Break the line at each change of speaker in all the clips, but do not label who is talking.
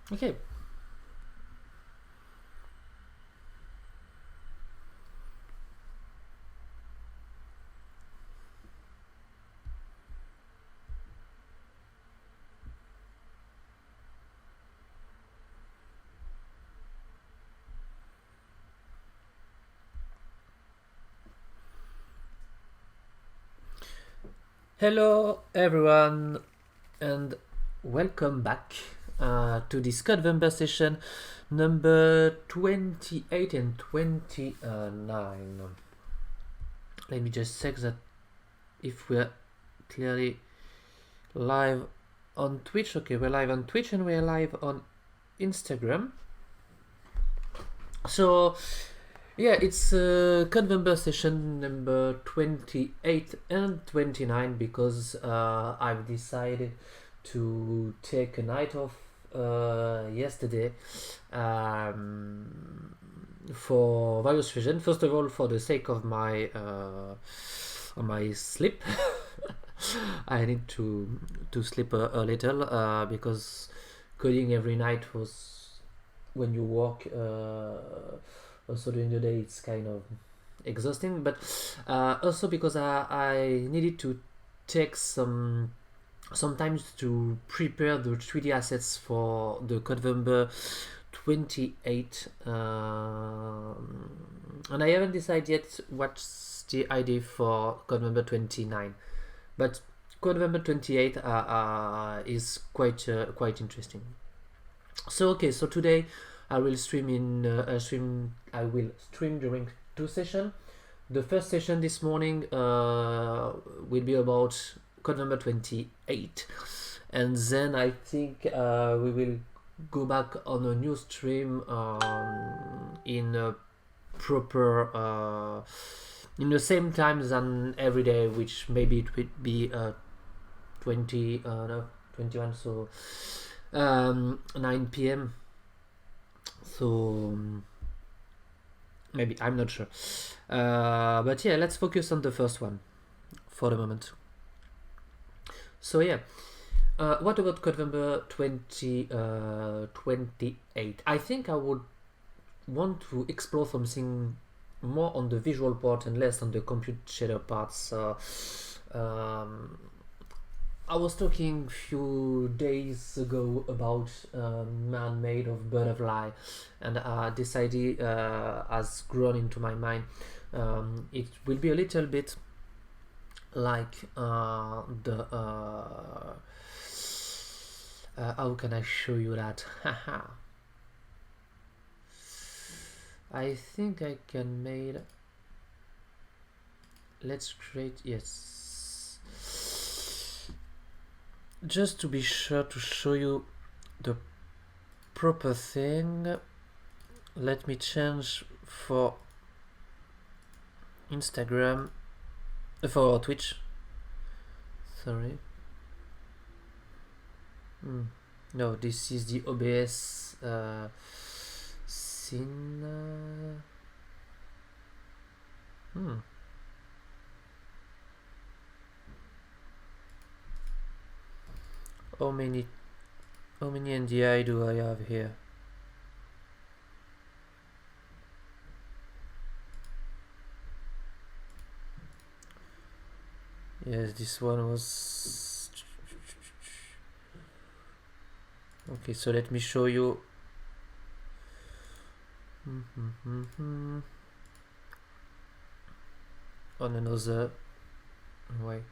Okay. Hello everyone and welcome back to this November session number 28 and 29. Let me just check that if we're clearly live on Twitch. Okay, we're live on Twitch and we're live on Instagram. So yeah, it's November session number 28 and 29 because I've decided to take a night off yesterday for various reasons. First of all, for the sake of my sleep. I need to sleep a little because coding every night was, when you work also during the day, it's kind of exhausting, but also because I needed to take some time to prepare the 3D assets for the November 28, and I haven't decided yet what's the idea for November 29, but November 28 is quite interesting. So okay, so today I will stream during two sessions. The first session this morning will be about code number 28, and then I think we will go back on a new stream in a proper in the same time than every day, which maybe it would be 21, so 9 p.m. So maybe, I'm not sure, but yeah, let's focus on the first one for the moment. So yeah, what about code number 28? I think I would want to explore something more on the visual part and less on the compute shader parts. I was talking a few days ago about man made of butterfly, and this idea has grown into my mind. It will be a little bit like the how can I show you that? I think I can make. Let's create, yes, just to be sure to show you the proper thing. Let me change for Instagram, for Twitch, sorry. No, this is the OBS scene. How many NDI do I have here? Yes, this one was okay. So let me show you. On another way.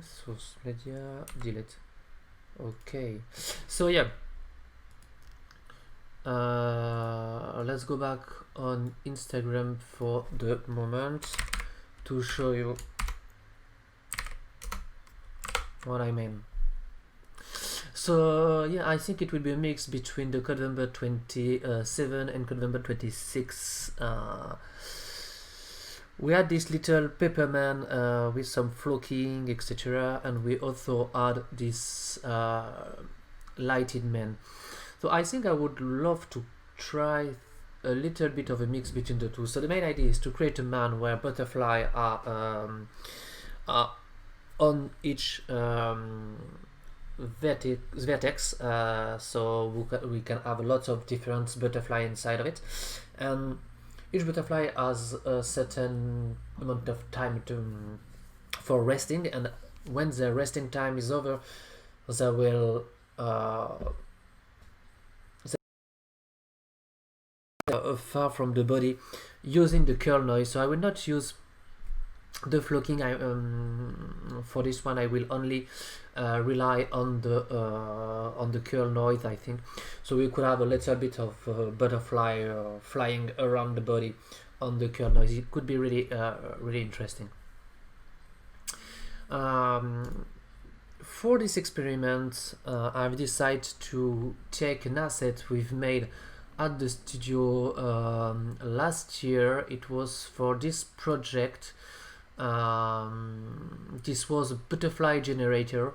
Source media, delete. Okay, so yeah, let's go back on Instagram for the moment to show you what I mean. So yeah, I think it will be a mix between the code number 27 and code number 26. We had this little paperman with some flocking, etc., and we also had this lighted man. So I think I would love to try a little bit of a mix between the two. So the main idea is to create a man where butterfly are on each vertex, so we can have lots of different butterfly inside of it, and each butterfly has a certain amount of time for resting, and when the resting time is over, they will far from the body using the curl noise. So I will not use the flocking. For this one I will only rely on the curl noise, I think. So we could have a little bit of butterfly flying around the body on the curl noise. It could be really really interesting. For this experiment, I've decided to take an asset we've made at the studio last year. It was for this project. This was a butterfly generator.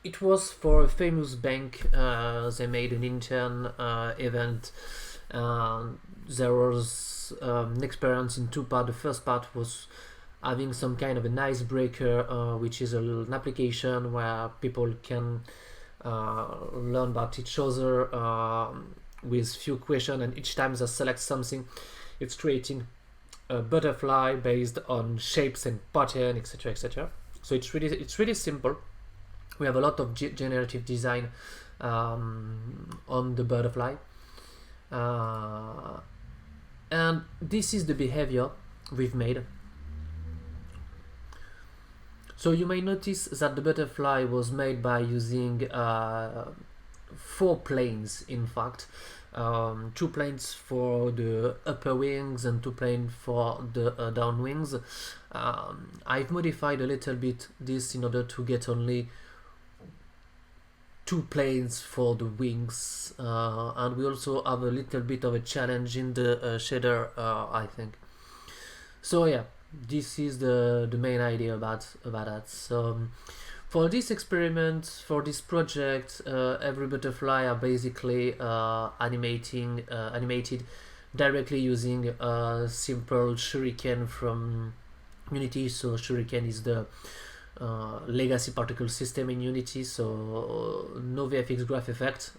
It was for a famous bank. They made an intern event. There was an experience in two parts. The first part was having some kind of an icebreaker, which is an application where people can learn about each other with few questions, and each time they select something, it's creating a butterfly based on shapes and pattern, etc., etc. So it's really simple. We have a lot of generative design on the butterfly, and this is the behavior we've made. So you may notice that the butterfly was made by using 4 planes, in fact. 2 planes for the upper wings and 2 planes for the down wings. I've modified a little bit this in order to get only 2 planes for the wings, and we also have a little bit of a challenge in the shader, I think. So yeah, this is the main idea about that. So for this experiment, for this project, every butterfly are basically animated directly using a simple shuriken from Unity. So shuriken is the legacy particle system in Unity, so no VFX graph effect.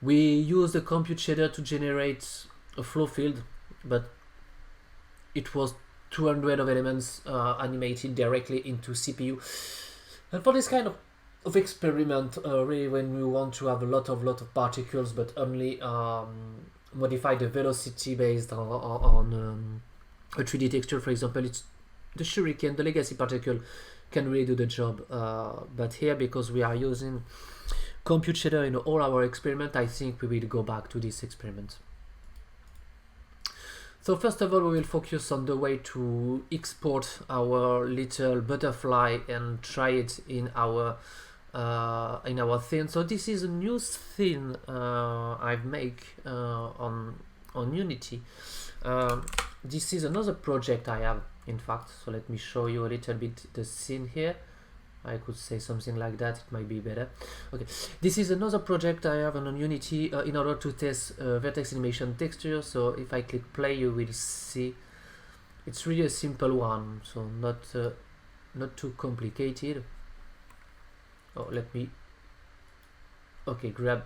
We use the compute shader to generate a flow field, but it was 200 of elements animated directly into CPU. And for this kind of experiment, really when we want to have a lot of particles, but only modify the velocity based on a 3D texture, for example, it's the shuriken, the legacy particle, can really do the job. But here, because we are using compute shader in all our experiment, I think we will go back to this experiment. So first of all, we will focus on the way to export our little butterfly and try it in our scene. So this is a new scene I've made on Unity. This is another project I have, in fact. So let me show you a little bit the scene here. I could say something like that, it might be better. Okay, this is another project I have on Unity in order to test vertex animation texture. So if I click play, you will see it's really a simple one, so not too complicated. Oh, let me grab.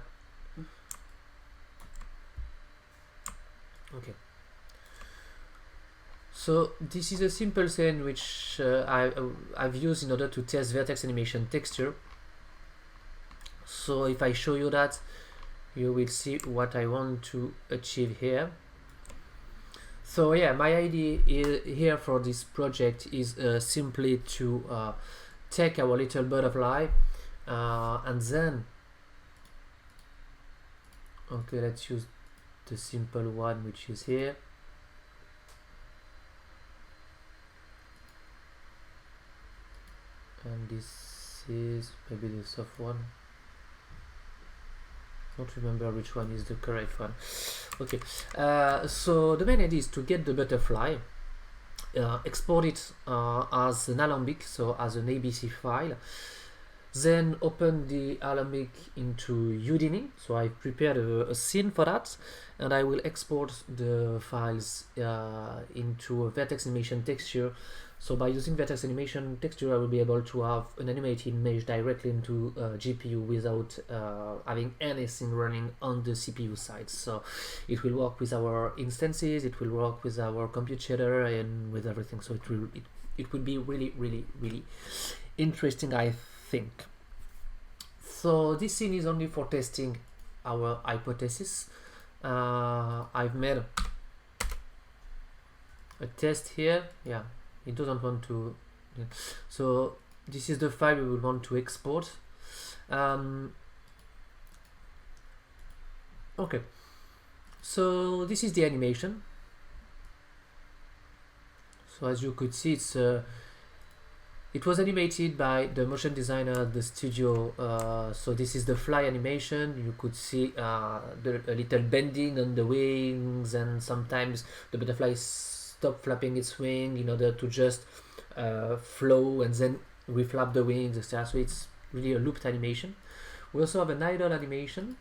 Okay, so this is a simple scene which I've used in order to test vertex animation texture. So if I show you that, you will see what I want to achieve here. So yeah, my idea here for this project is simply to take our little butterfly and then, okay, let's use the simple one which is here. And this is maybe the soft one. Don't remember which one is the correct one. Okay, so the main idea is to get the butterfly, export it as an alembic, so as an ABC file, Then open the Alembic into Udemy. So I prepared a scene for that, and I will export the files into a vertex animation texture. So by using vertex animation texture, I will be able to have an animated mesh directly into GPU without having anything running on the CPU side. So it will work with our instances, it will work with our compute shader, and with everything. So it will be really interesting, I think. So this scene is only for testing our hypothesis. I've made a test here. Yeah, it doesn't want to. Yeah. So this is the file we would want to export. Okay, so this is the animation. So as you could see, it was animated by the motion designer at the studio. So this is the fly animation. You could see a little bending on the wings, and sometimes the butterfly stop flapping its wing in order to just flow, and then reflap the wings, etc. So it's really a looped animation. We also have an idle animation,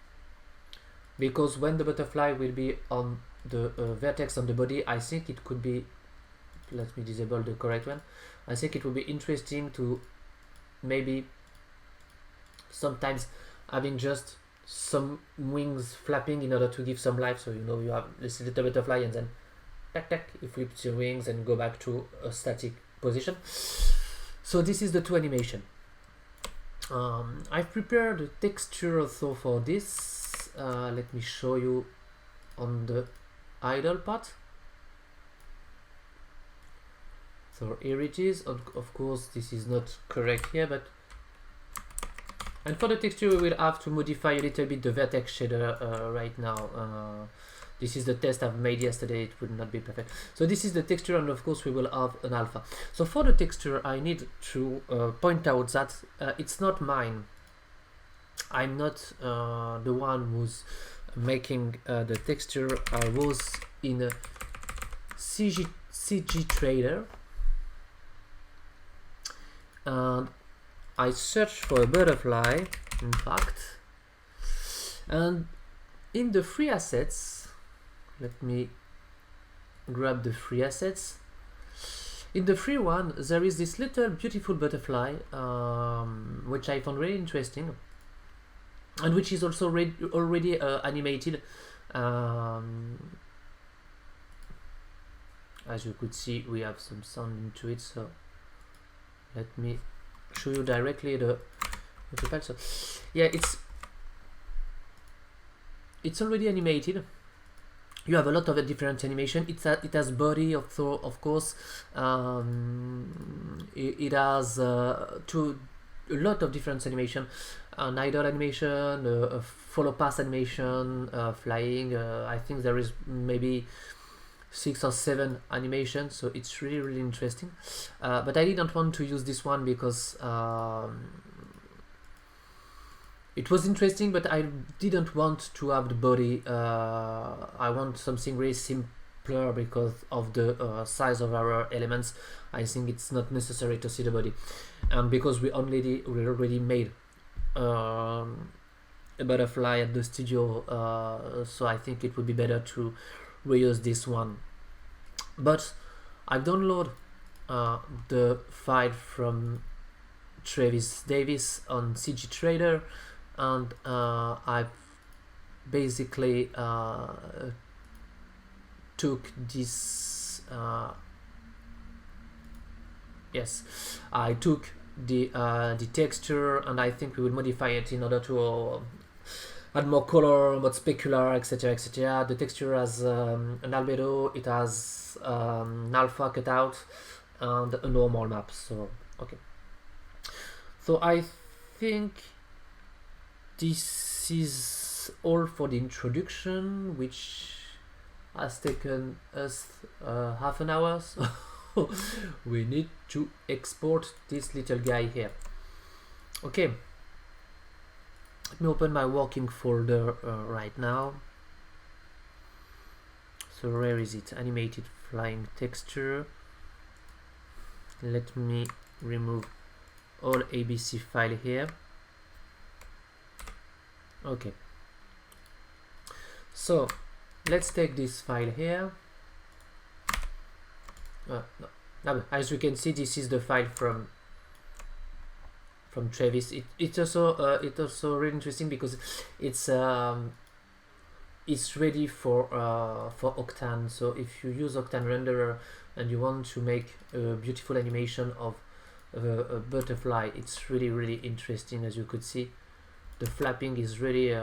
because when the butterfly will be on the vertex on the body, I think it could be, let me disable the correct one. I think it would be interesting to maybe sometimes having just some wings flapping in order to give some life. So you have this little butterfly, and then tack tack, it flips your wings and go back to a static position. So this is the two animation. I've prepared a texture also for this. Let me show you on the idle part. So here it is. Of course, this is not correct here, but and for the texture, we will have to modify a little bit the vertex shader right now. This is the test I've made yesterday. It would not be perfect. So this is the texture, and of course we will have an alpha. So for the texture, I need to point out that it's not mine. I'm not the one who's making the texture. I was in a CG Trader, and I searched for a butterfly, in fact, and in the free assets, let me grab the free assets. In the free one, there is this little beautiful butterfly, which I found really interesting, and which is also already animated. As you could see, we have some sound into it, so let me show you directly the file. So yeah, it's already animated. You have a lot of different animation. It has body, of course. It has a lot of different animation. An idle animation, a follow pass animation, flying. I think there is maybe 6 or 7 animations, so it's really interesting. But I didn't want to use this one because it was interesting, but I didn't want to have the body. I want something really simpler because of the size of our elements. I think it's not necessary to see the body, and because we already made a butterfly at the studio, so I think it would be better to reuse this one. But I've downloaded the file from Travis Davis on CG Trader, and I've basically took this. Yes, I took the texture, and I think we will modify it in order to add more color, more specular, etc, etc. The texture has an albedo, it has an alpha cutout, and a normal map. So okay, so I think this is all for the introduction, which has taken us half an hour. So we need to export this little guy here. Okay, let me open my working folder right now. So where is it? Animated flying texture. Let me remove all ABC file here. Okay, so let's take this file here. No, as you can see, this is the file from Travis. It's also really interesting because it's ready for Octane. So if you use Octane renderer and you want to make a beautiful animation of a butterfly, it's really interesting. As you could see, the flapping is really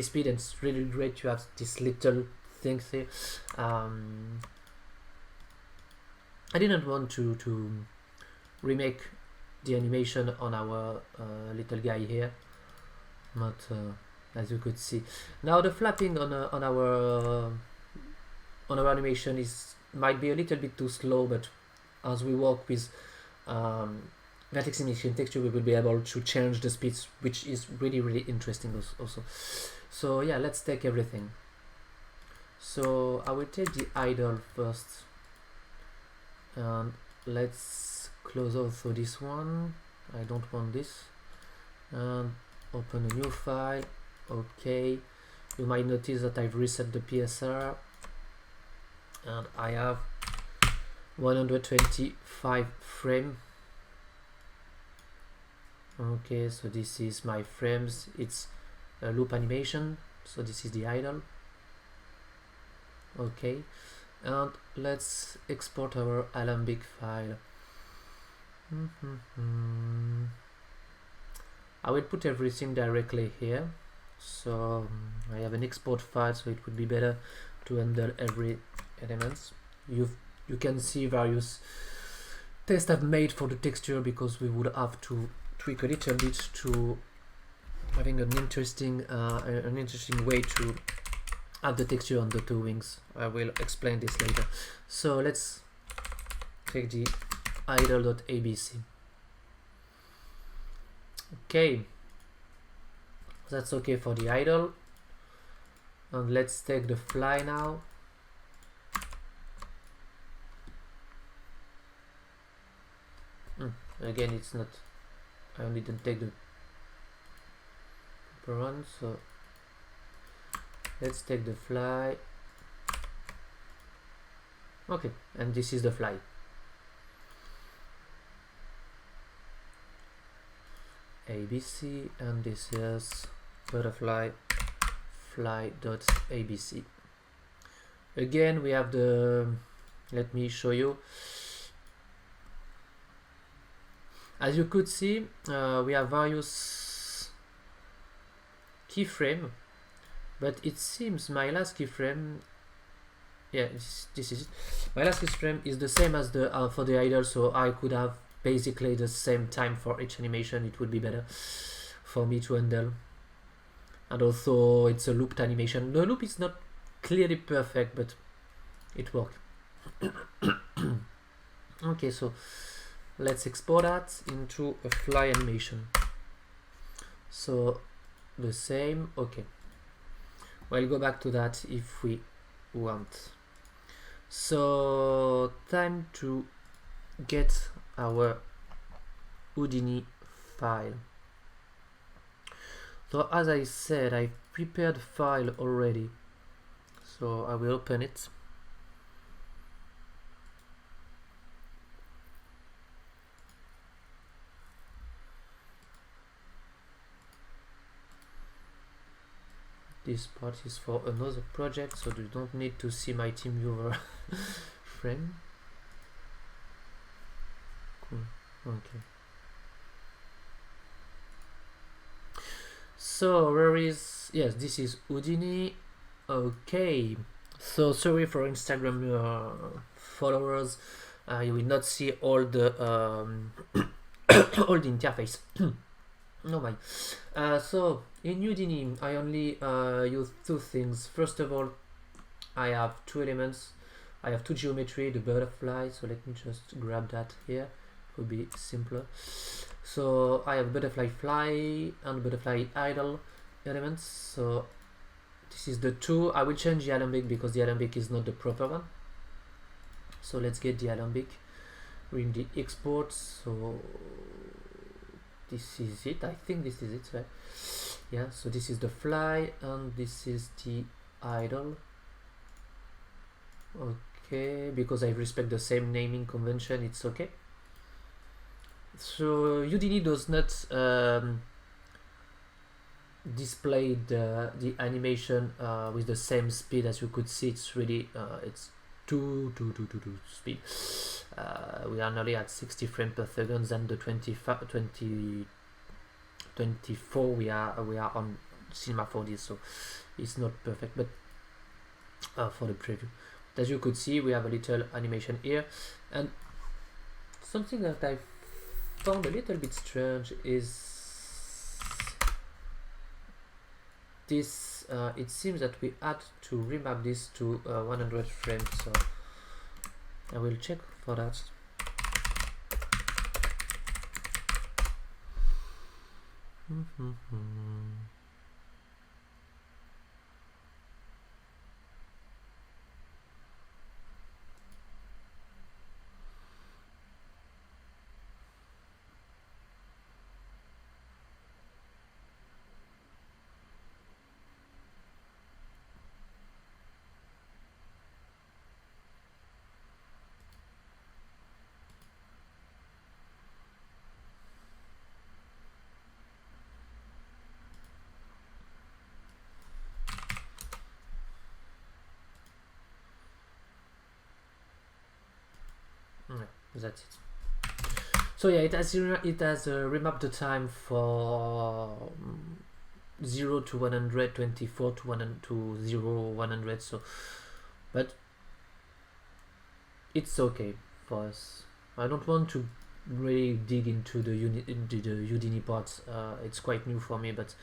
speed, and it's really great to have this little thing here. I didn't want to remake the animation on our little guy here, but as you could see, now the flapping on our animation might be a little bit too slow, but as we work with vertex emission texture, we will be able to change the speeds, which is really interesting also. So yeah, let's take everything. So I will take the idle first, and let's close also this one. I don't want this, and open a new file. Okay, you might notice that I've reset the PSR and I have 125 frame. Okay, so this is my frames. It's a loop animation, so this is the idle. Okay, and let's export our Alembic file. I will put everything directly here. So I have an export file, so it would be better to handle every elements. You can see various tests I've made for the texture, because we would have to tweak a little bit to having an interesting way to have the texture on the two wings. I will explain this later. So let's take the idle.abc. Okay, that's okay for the idle, and let's take the fly now. Again, it's not, I only didn't take the proper one, so let's take the fly. Okay, and this is the fly. ABC, and this is butterfly fly.abc. Again, we have the, let me show you. As you could see, we have various keyframe, but it seems my last keyframe, yeah, this is it. My last keyframe is the same as the for the idle, so I could have basically the same time for each animation. It would be better for me to handle. And also it's a looped animation. The loop is not clearly perfect, but it works. Okay, so let's export that into a fly animation. So the same. Okay, we'll go back to that if we want. So time to get our Houdini file. So as I said, I prepared the file already, so I will open it. This part is for another project, so you don't need to see my team viewer frame. Cool. Okay. So where is, yes, this is Houdini. Okay. So sorry for Instagram followers, you will not see all the all the interface. No mind. So in Houdini, I only use two things. First of all, I have two elements. I have two geometry, the butterfly. So let me just grab that here. It would be simpler. So I have butterfly fly and butterfly idle elements. So this is the two. I will change the alembic because the alembic is not the proper one. So let's get the alembic. we're in the export, so this is it. I think this is it, right? Yeah, so this is the fly and this is the idle. Okay, because I respect the same naming convention, it's okay. So Udini does not display the animation with the same speed. As you could see, it's really it's too speed. We are nearly at 60 frames per second, and the 24 we are on Cinema 4D, so it's not perfect, but for the preview. But as you could see, we have a little animation here, and something that I found a little bit strange is this. It seems that we had to remap this to 100 frames, so I will check for that. That's it. So yeah, it has remapped the time for 0 to 100, 24 to 0 100. So, but it's okay for us. I don't want to really dig into the Udini parts. It's quite new for me, but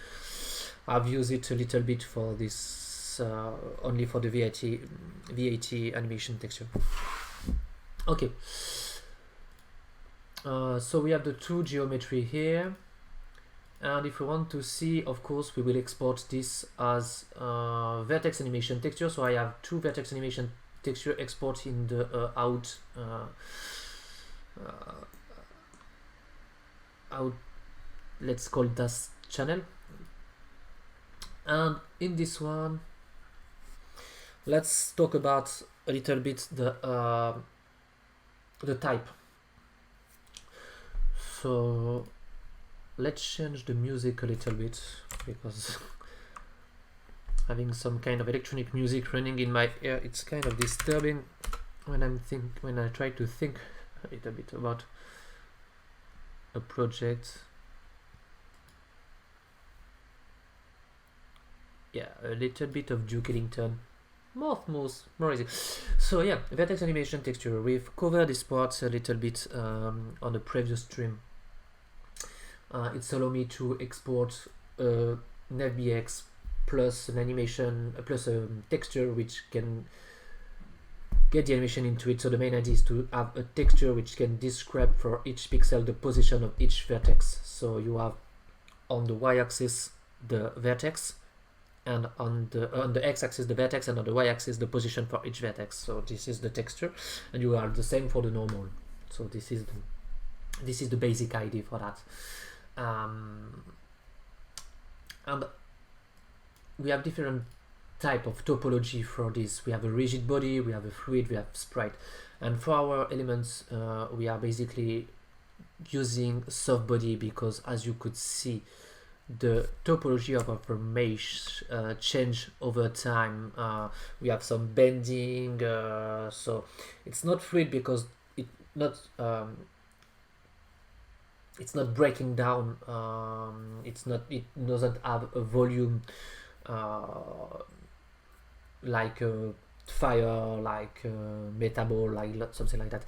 I've used it a little bit for this only for the VAT animation texture. Okay. So we have the two geometry here, and if we want to see, of course, we will export this as vertex animation texture. So I have two vertex animation texture export in the out, let's call that channel, and in this one, let's talk about a little bit the type. So let's change the music a little bit, because having some kind of electronic music running in my ear, it's kind of disturbing when I try to think a little bit about a project. Yeah, a little bit of Duke Ellington, more easy. So yeah, vertex animation texture. We've covered this part a little bit on the previous stream. It's allow me to export NavBX plus an animation plus a texture which can get the animation into it. So the main idea is to have a texture which can describe for each pixel the position of each vertex. So you have on the y-axis the vertex, and on the x-axis the vertex, and on the y-axis the position for each vertex. So this is the texture, and you are the same for the normal. So this is the basic idea for that. And we have different type of topology for this. We have a rigid body, we have a fluid, we have sprite, and for our elements we are basically using soft body, because as you could see, the topology of our mesh change over time. We have some bending, so it's not fluid because it it's not breaking down. It doesn't have a volume like a fire, like metabol, like something like that.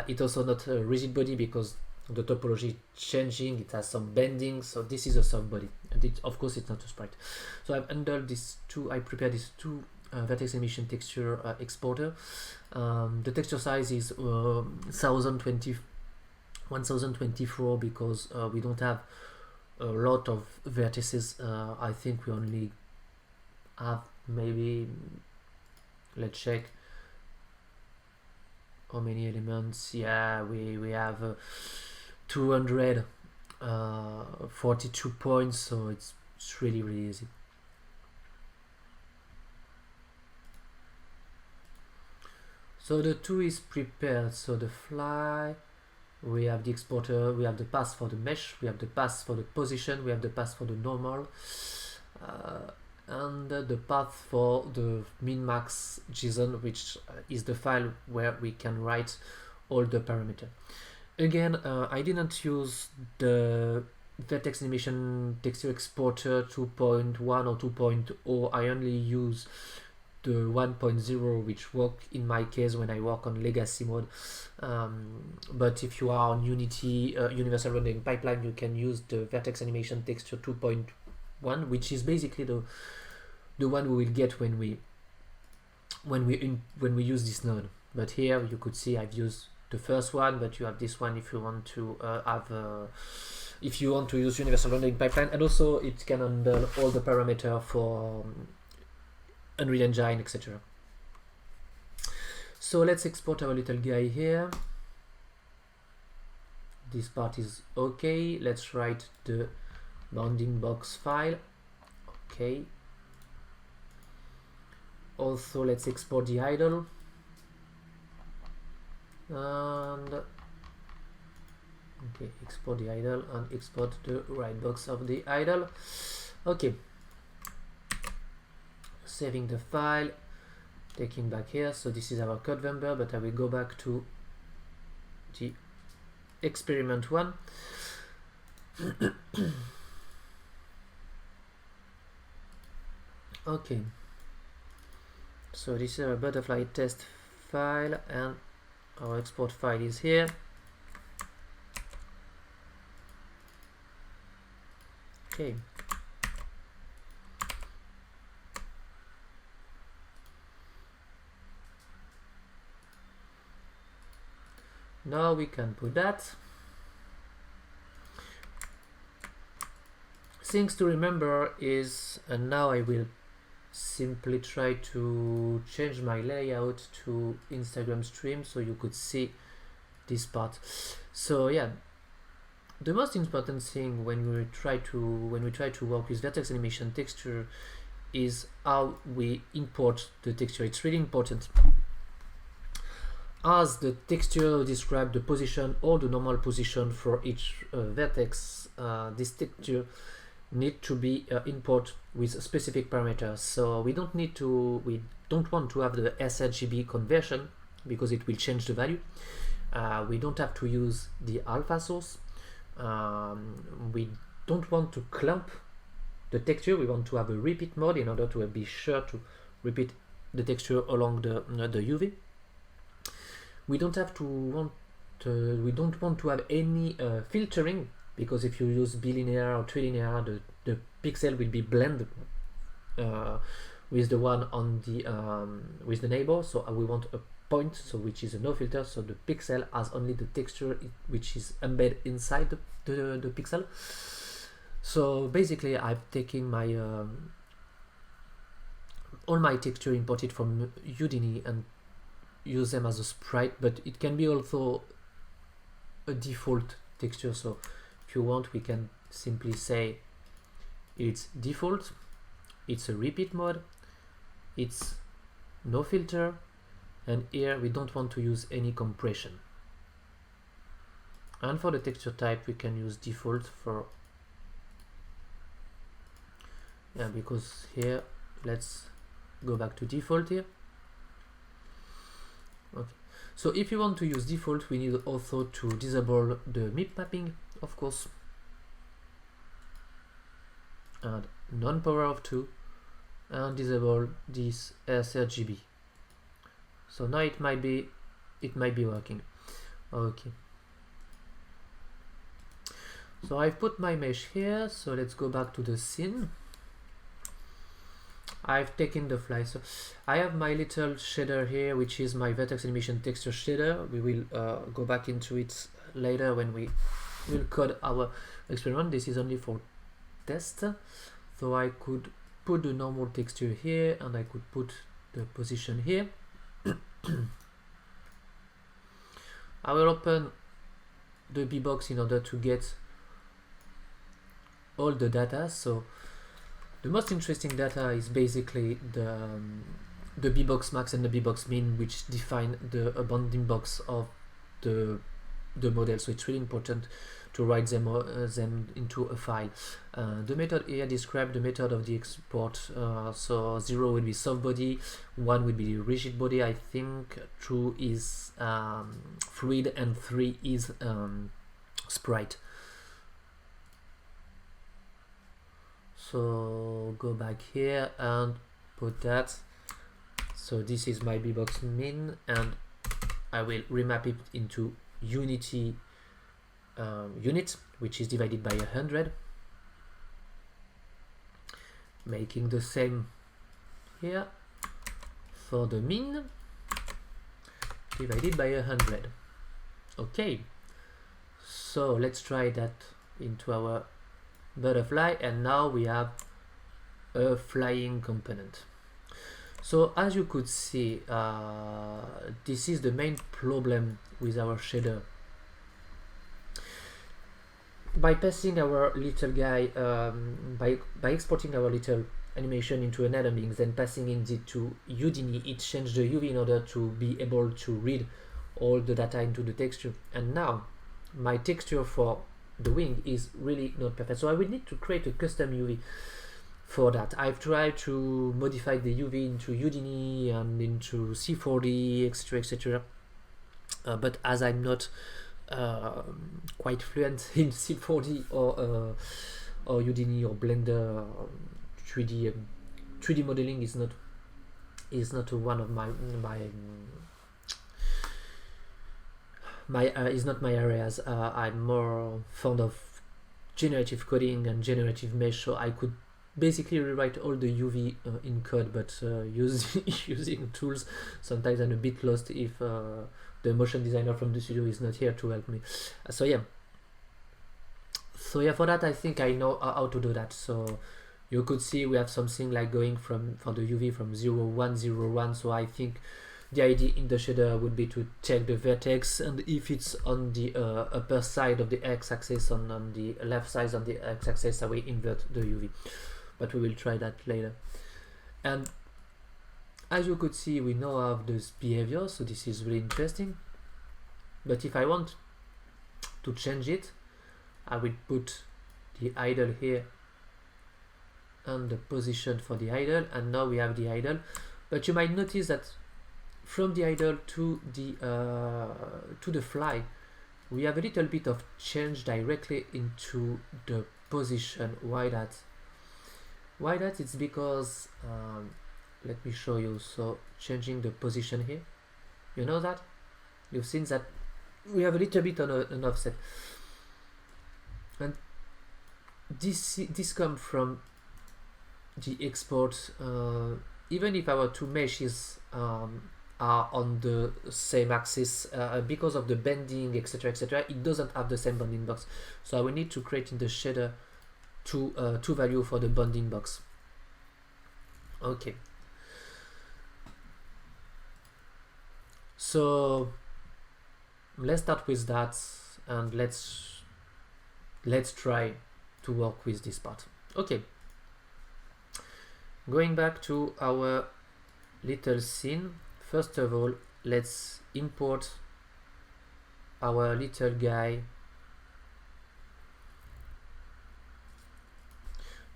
It's also not a rigid body because the topology is changing. It has some bending, so this is a soft body, and of course it's not a sprite. So I've handled these two. I prepared these two vertex emission texture exporter. The texture size is 1024 because we don't have a lot of vertices. I think we only have maybe, let's check, how many elements? Yeah, we have 242 points, so it's really easy. So the 2 is prepared. So the fly, we have the exporter, we have the path for the mesh, we have the path for the position, we have the path for the normal, and the path for the min-max JSON, which is the file where we can write all the parameter. Again, I didn't use the vertex animation texture exporter 2.1 or 2.0. I only use the 1.0, which work in my case when I work on legacy mode. But if you are on Unity Universal Rendering Pipeline, you can use the vertex animation texture 2.1, which is basically the one we will get when we use this node. But here you could see I've used the first one, but you have this one if you want to if you want to use Universal Rendering Pipeline, and also it can handle all the parameter for Unreal Engine, etc. So let's export our little guy here. This part is okay. Let's write the bounding box file. Okay. Also, let's export the idle. And okay, export the idle and export the right box of the idle. Okay. Saving the file, taking back here. So this is our code member, but I will go back to the experiment one. Okay, so this is our butterfly test file, and our export file is here. Okay. Now we can put that. Things to remember is, and now I will simply try to change my layout to Instagram stream so you could see this part. So yeah, the most important thing when we try to work with vertex animation texture is how we import the texture. It's really important. As the texture describes the position or the normal position for each vertex, this texture need to be import with specific parameters. So we don't want to have the sRGB conversion because it will change the value. We don't have to use the alpha source. We don't want to clump the texture. We want to have a repeat mode in order to be sure to repeat the texture along the UV. We don't want to have any filtering, because if you use bilinear or trilinear, the pixel will be blended with the one on the with the neighbor. So we want a point, so which is a no filter, so the pixel has only the texture which is embedded inside the pixel. So basically I'm taking my all my texture imported from Houdini and use them as a sprite, but it can be also a default texture. So if you want, we can simply say it's default, it's a repeat mode, it's no filter, and here we don't want to use any compression. And for the texture type we can use default for, yeah, because here, let's go back to default here. Okay, so if you want to use default, we need also to disable the MIP mapping, of course, and non-power of 2, and disable this sRGB. So now it might be working. Okay, so I've put my mesh here, so let's go back to the scene. I've taken the fly, so I have my little shader here, which is my vertex animation texture shader. We will go back into it later when we will code our experiment. This is only for test, so I could put the normal texture here and I could put the position here. I will open the bbox in order to get all the data. So the most interesting data is basically the bbox max and the bbox min, which define the bounding box of the model. So it's really important to write them into a file. The method here describes the method of the export. So 0 will be soft body, 1 will be rigid body, I think 2 is fluid, and 3 is sprite. So go back here and put that. So this is my bbox min, and I will remap it into unity unit, which is divided by 100, making the same here for the min divided by 100. Okay, so let's try that into our butterfly, and now we have a flying component. So as you could see, this is the main problem with our shader. By passing our little guy, by exporting our little animation into an element, then passing it to Houdini, it changed the UV in order to be able to read all the data into the texture. And now my texture for the wing is really not perfect, so I will need to create a custom UV for that. I've tried to modify the UV into Houdini and into C4D, etc, etc, but as I'm not quite fluent in C4D or Houdini or Blender, 3D modeling is not one of my is not my areas. I'm more fond of generative coding and generative mesh, so I could basically rewrite all the UV in code, but using tools, sometimes I'm a bit lost if the motion designer from the studio is not here to help me. So yeah, for that I think I know how to do that. So you could see we have something like going for the UV from 0, 1, 0, 1. So I think the idea in the shader would be to check the vertex, and if it's on the upper side of the x-axis, on the left side of the x-axis, I will invert the UV, but we will try that later. And as you could see, we now have this behavior, so this is really interesting. But if I want to change it, I will put the idle here and the position for the idle, and now we have the idle. But you might notice that from the idle to the fly, we have a little bit of change directly into the position. Why that? It's because let me show you. So changing the position here, you know that you've seen that we have a little bit on an offset, and this comes from the export. Even if our two meshes are on the same axis, because of the bending, etc, etc, it doesn't have the same bounding box. So I will need to create in the shader two value for the bounding box. Okay, so let's start with that, and let's try to work with this part. Okay, going back to our little scene, first of all, let's import our little guy.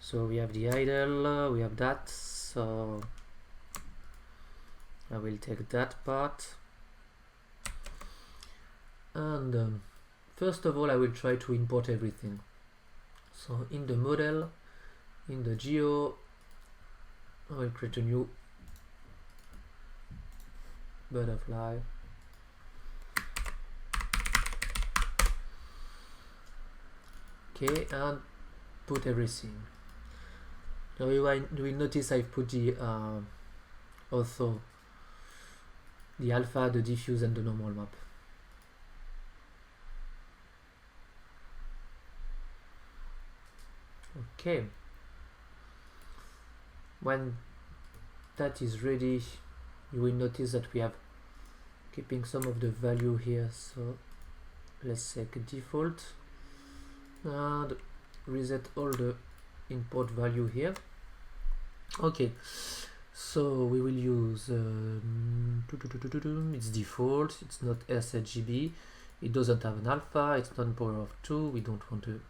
So we have the idle, we have that, so I will take that part, and first of all I will try to import everything. So in the model, in the geo, I will create a new butterfly. Okay, and put everything. Now you will notice I've put the also the alpha, the diffuse, and the normal map. Okay, when that is ready, you will notice that we have keeping some of the value here, so let's take default and reset all the import value here. Okay, so we will use it's default, it's not sRGB, it doesn't have an alpha, it's not power of 2, we don't want a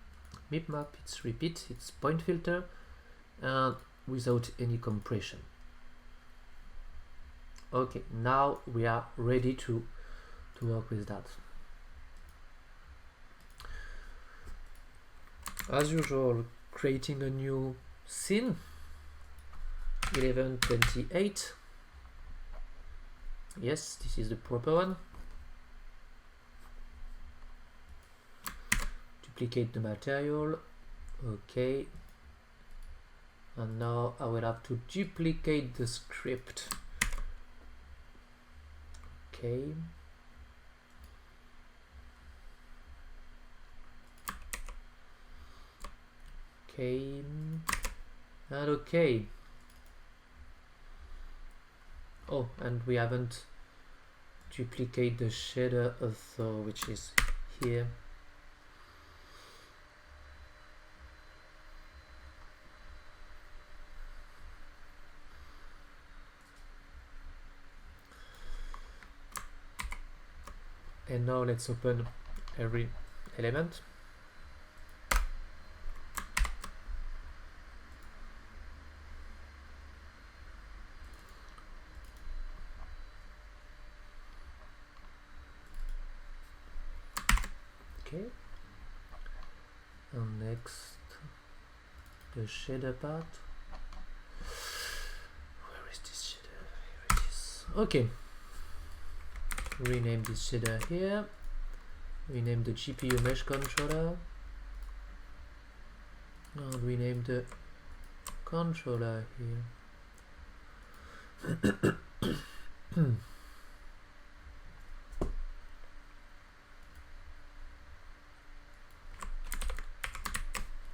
MIP map, it's repeat, it's point filter, and without any compression. Okay, now we are ready to work with that. As usual, creating a new scene, 1128. Yes, this is the proper one. Duplicate the material. Okay. And now I will have to duplicate the script. Okay. Okay. And okay. Oh, and we haven't duplicate the shader also, which is here. And now let's open every element. Okay. And next, the shader part. Where is this shader? Here it is. Okay. Rename this shader here. Rename the GPU mesh controller. And rename the controller here.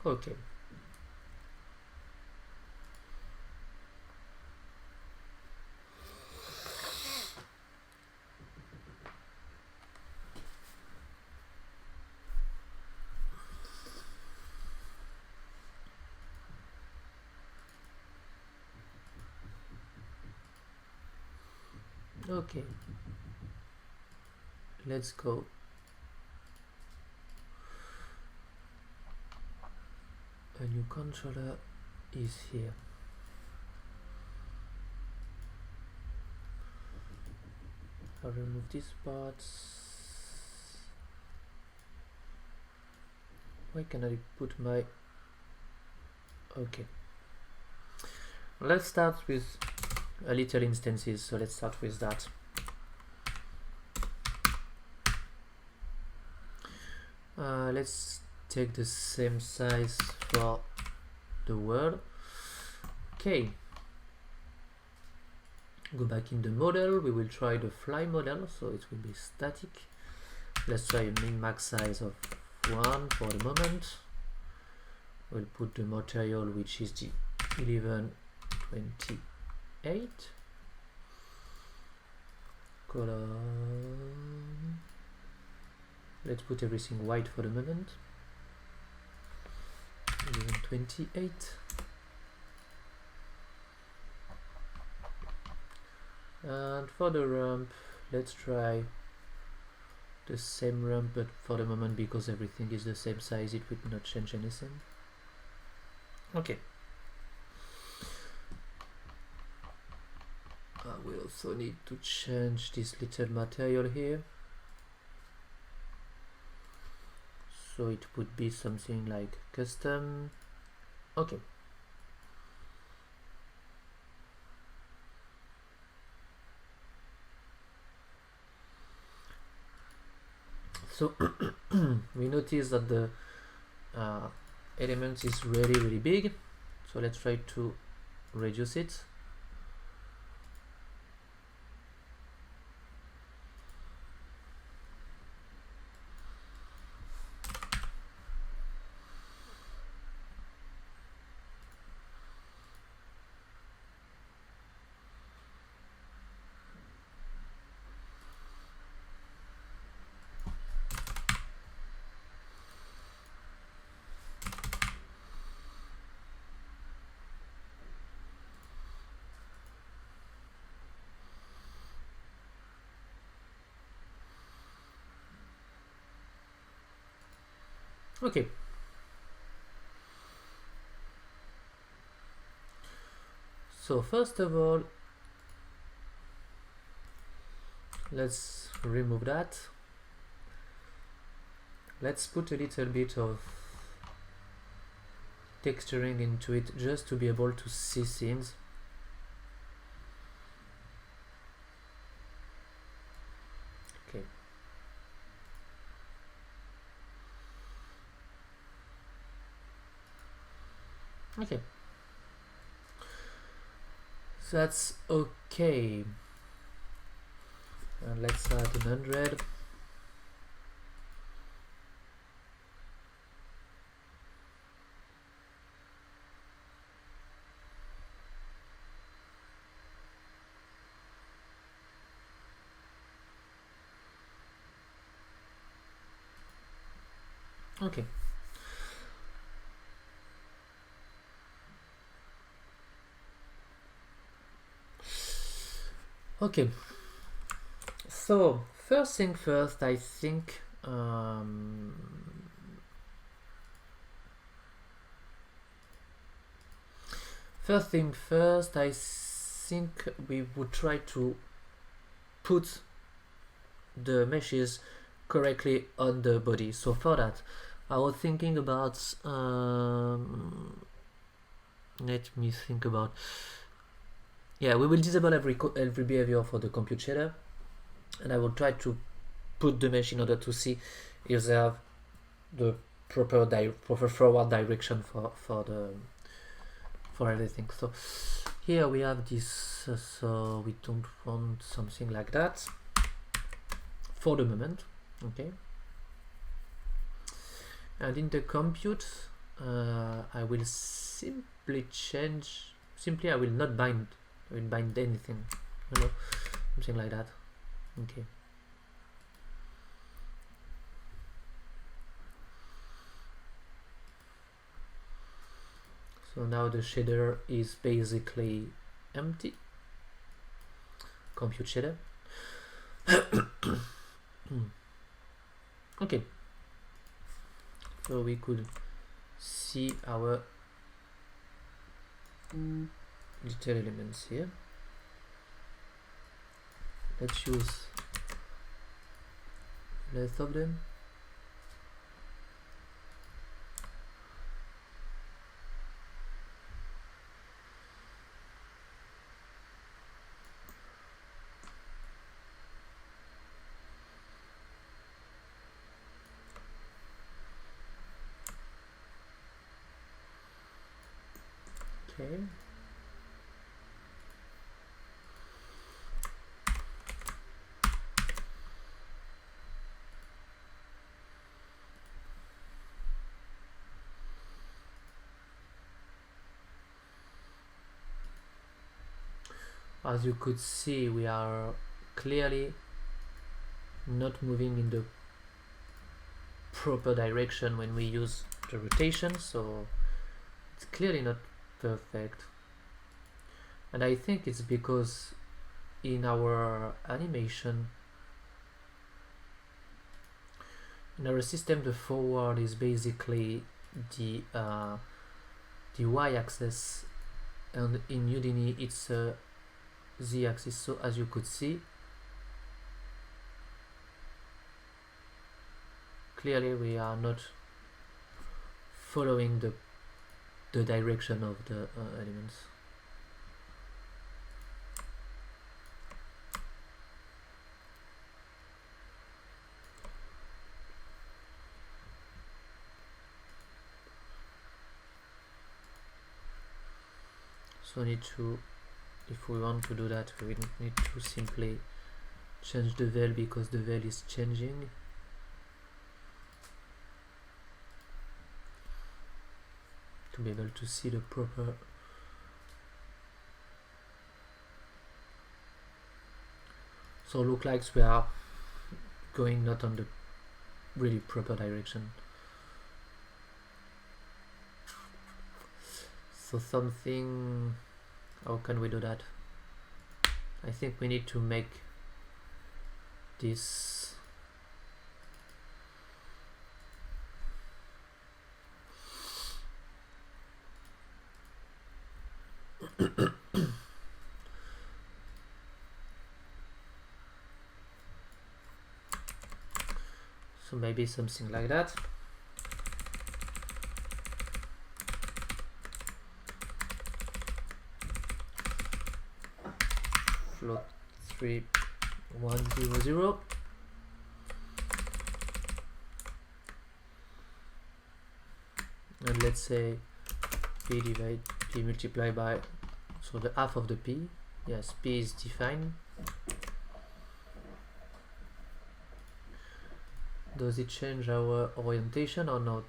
Okay. Okay. Let's go. A new controller is here. I'll remove these parts. Why can I put my... Okay. Let's start with a little instances, so let's start with that. Let's take the same size for the world. Okay. Go back in the model. We will try the fly model, so it will be static. Let's try a min max size of 1 for the moment. We'll put the material, which is the 1128. Color. Let's put everything white for the moment. 1128. And for the ramp, let's try the same ramp, but for the moment, because everything is the same size, it would not change anything. Okay. We also need to change this little material here. So it would be something like custom. Okay. So we notice that the element is really big. So let's try to reduce it. Okay. So first of all, let's remove that. Let's put a little bit of texturing into it just to be able to see things. Okay. Okay. So that's okay. And let's add 100. Okay. Okay. So first thing first, I think first thing first, I think we would try to put the meshes correctly on the body. So for that, I was thinking about let me think about, yeah, we will disable every behavior for the compute shader, and I will try to put the mesh in order to see if they have the proper forward direction for everything. So here we have this, so we don't want something like that for the moment. Okay. And in the compute, I will simply I will not bind, I will bind anything, you know, something like that. Okay. So now the shader is basically empty. Compute shader. Okay. So we could see our detail elements here. Let's use less of them. Okay. As you could see, we are clearly not moving in the proper direction when we use the rotation, so it's clearly not perfect. And I think it's because in our animation, in our system, the forward is basically the y-axis, and in Udemy it's z-axis. So as you could see, clearly we are not following the direction of the elements. So need to, if we want to do that, we need to simply change the veil because the veil is changing. To be able to see the proper so look like we are going not on the really proper direction. So something, how can we do that? I think we need to make this So maybe something like that. Float 3100. And let's say p multiplied by, so the half of the p. Yes, p is defined. Does it change our orientation or not?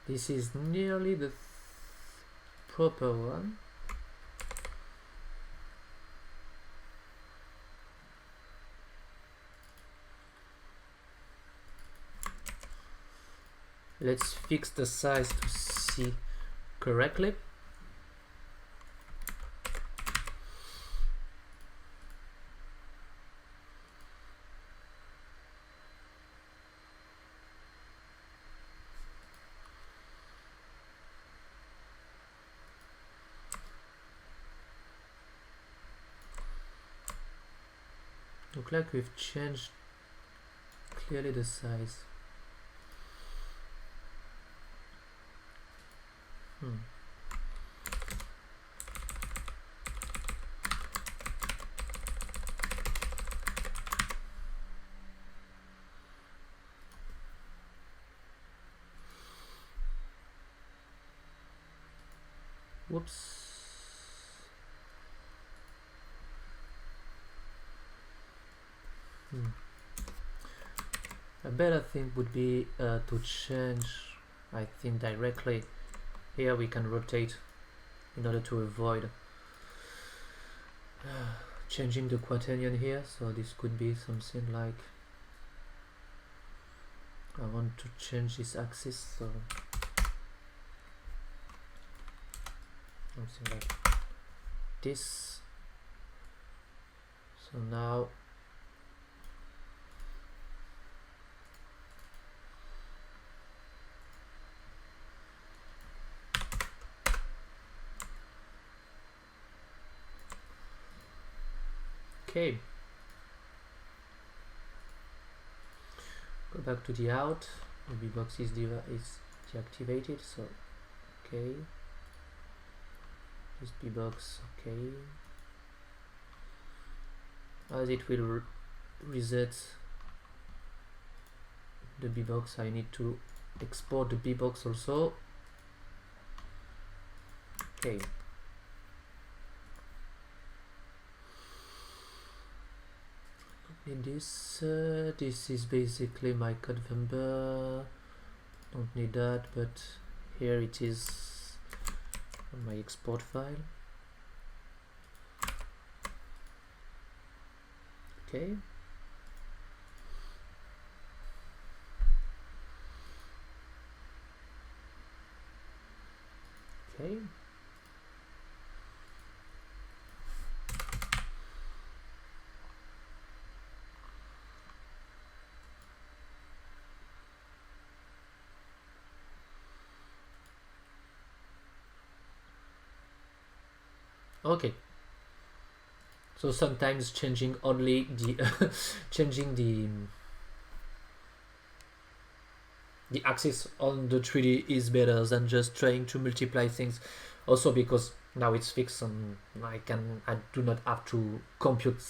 This is nearly the proper one. Let's fix the size to see correctly. Look like we've changed clearly the size. Whoops. A better thing would be to change, I think, directly. Here we can rotate in order to avoid changing the quaternion here. So this could be something like, I want to change this axis, so something like this. So now okay, go back to the out. The B-box is deactivated, so okay, this B-box, okay, as it will reset the B-box, I need to export the B-box also. Okay, in this this is basically my code number, don't need that, but here it is on my export file. Okay, okay, okay. So sometimes changing only the changing the axis on the 3D is better than just trying to multiply things. Also because now it's fixed and I do not have to compute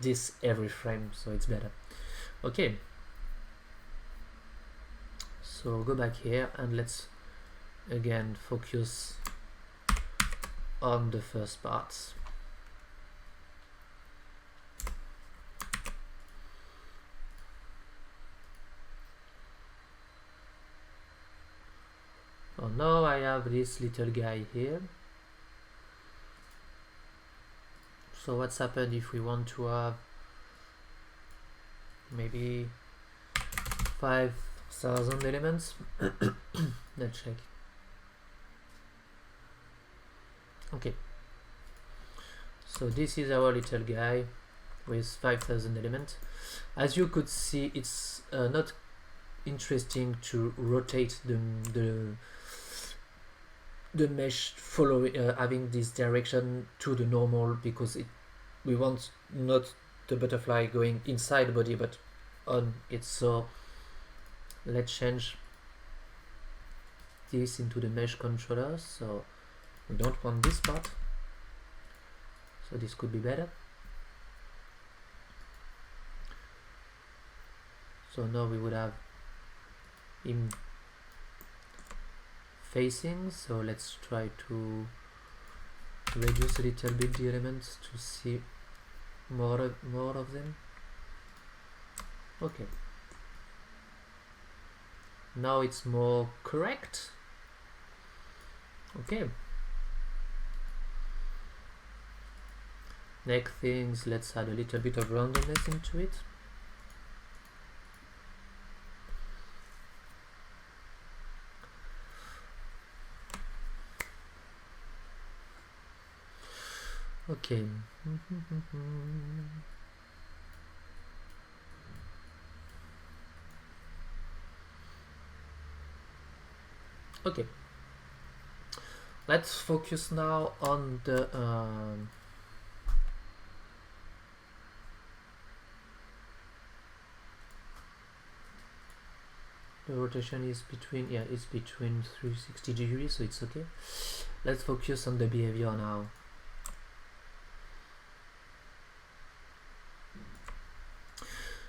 this every frame, so it's better. Okay. So go back here and let's again focus on the first part. So now I have this little guy here. So what's happened if we want to have maybe 5,000 elements? Let's check. Okay, so this is our little guy with 5,000 elements. As you could see, it's not interesting to rotate the mesh following having this direction to the normal, because we want not the butterfly going inside the body but on it. So let's change this into the mesh controller. So we don't want this part, so this could be better. So now we would have him facing. So let's try to reduce a little bit the elements to see more of them. Okay, now it's more correct. Okay, next things, let's add a little bit of randomness into it. Okay. Okay, let's focus now on the rotation is between, yeah, it's between 360 degrees, so it's okay. Let's focus on the behavior now.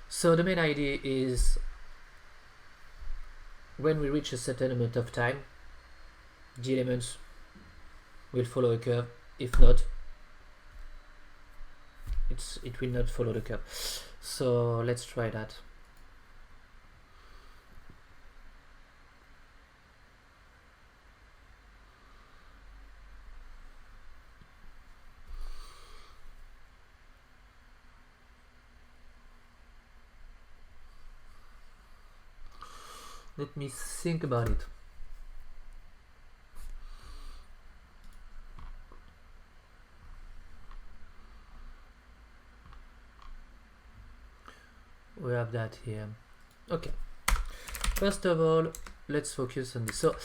So the main idea is, when we reach a certain amount of time, the elements will follow a curve. If not, it will not follow the curve. So let's try that. Let me think about it. We have that here. Okay, first of all, let's focus on this. So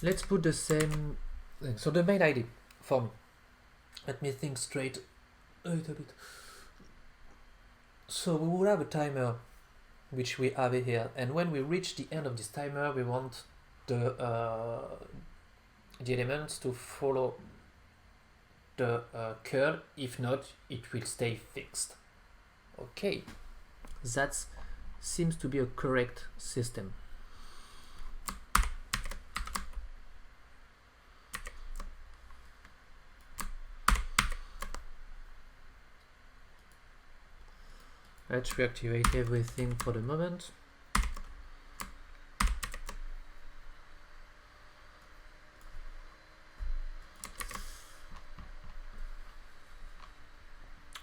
let's put the same thing. So the main idea for me, let me think straight a little bit. So we will have a timer which we have here, and when we reach the end of this timer, we want the elements to follow the curve. If not, it will stay fixed. Okay, that seems to be a correct system. Let's reactivate everything for the moment.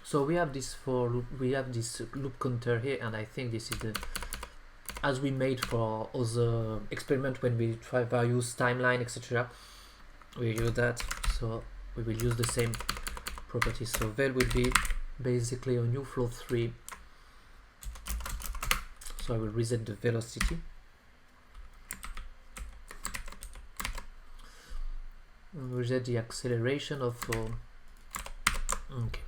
So we have this for loop, we have this loop counter here, and I think this is the, as we made for other experiment when we try various timeline, etc. We use that, so we will use the same properties. So there will be basically a new flow 3. So I will reset the velocity. And reset the acceleration of okay.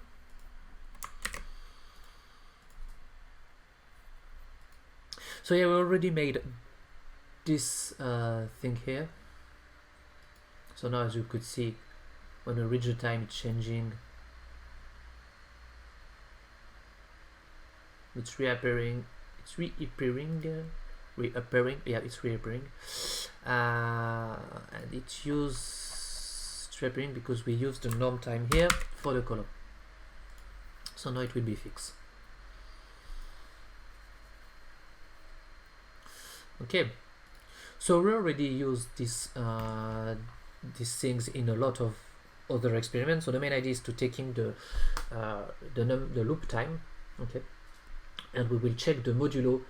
So yeah, we already made this thing here. So now, as you could see, when we reach the time, it's changing. It's reappearing. It's reappearing. Yeah, it's reappearing. And it's reappearing because we used the norm time here for the color. So now it will be fixed. Okay. So we already use these things in a lot of other experiments. So the main idea is to taking the loop time, okay, and we will check the modulo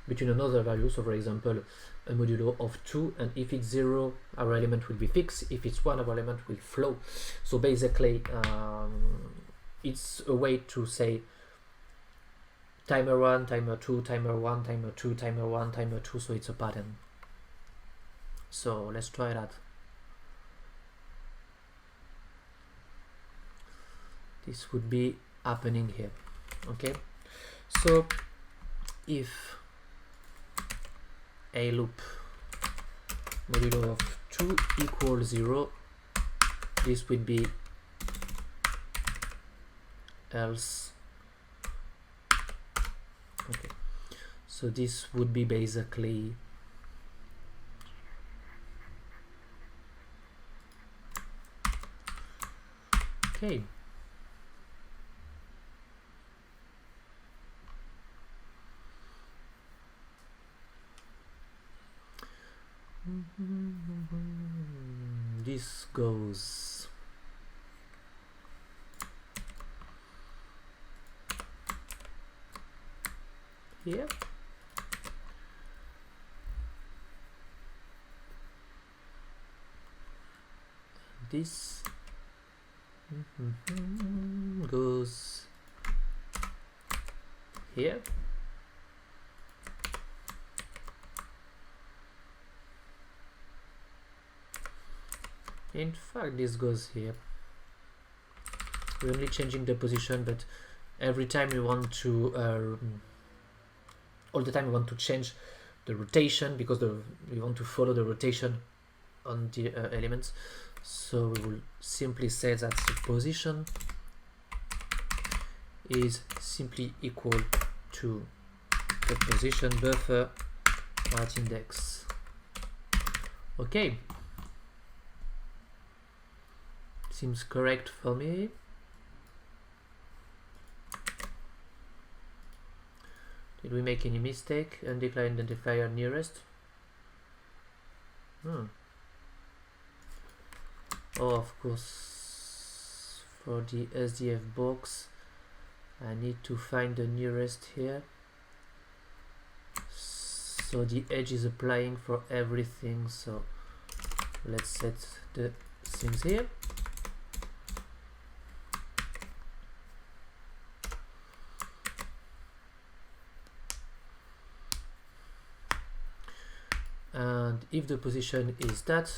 between another value. So for example, a modulo of 2, and if it's 0, our element will be fixed. If it's 1, our element will flow. So basically, it's a way to say timer 1, timer 2, timer 1, timer 2, timer 1, timer 2. So it's a pattern. So let's try that. This would be happening here, okay? So if a loop modulo of 2 equals 0, this would be else. Okay, so this would be basically okay. This goes here. This goes here. In fact, this goes here. We're only changing the position, but every time we want to all the time we want to change the rotation, because we want to follow the rotation on the elements. So we will simply say that the position is simply equal to the position buffer at index. Okay, seems correct for me. Did we make any mistake? Undeclared identifier nearest. Oh, of course, for the SDF box I need to find the nearest here. So the edge is applying for everything, so let's set the things here. And if the position is that,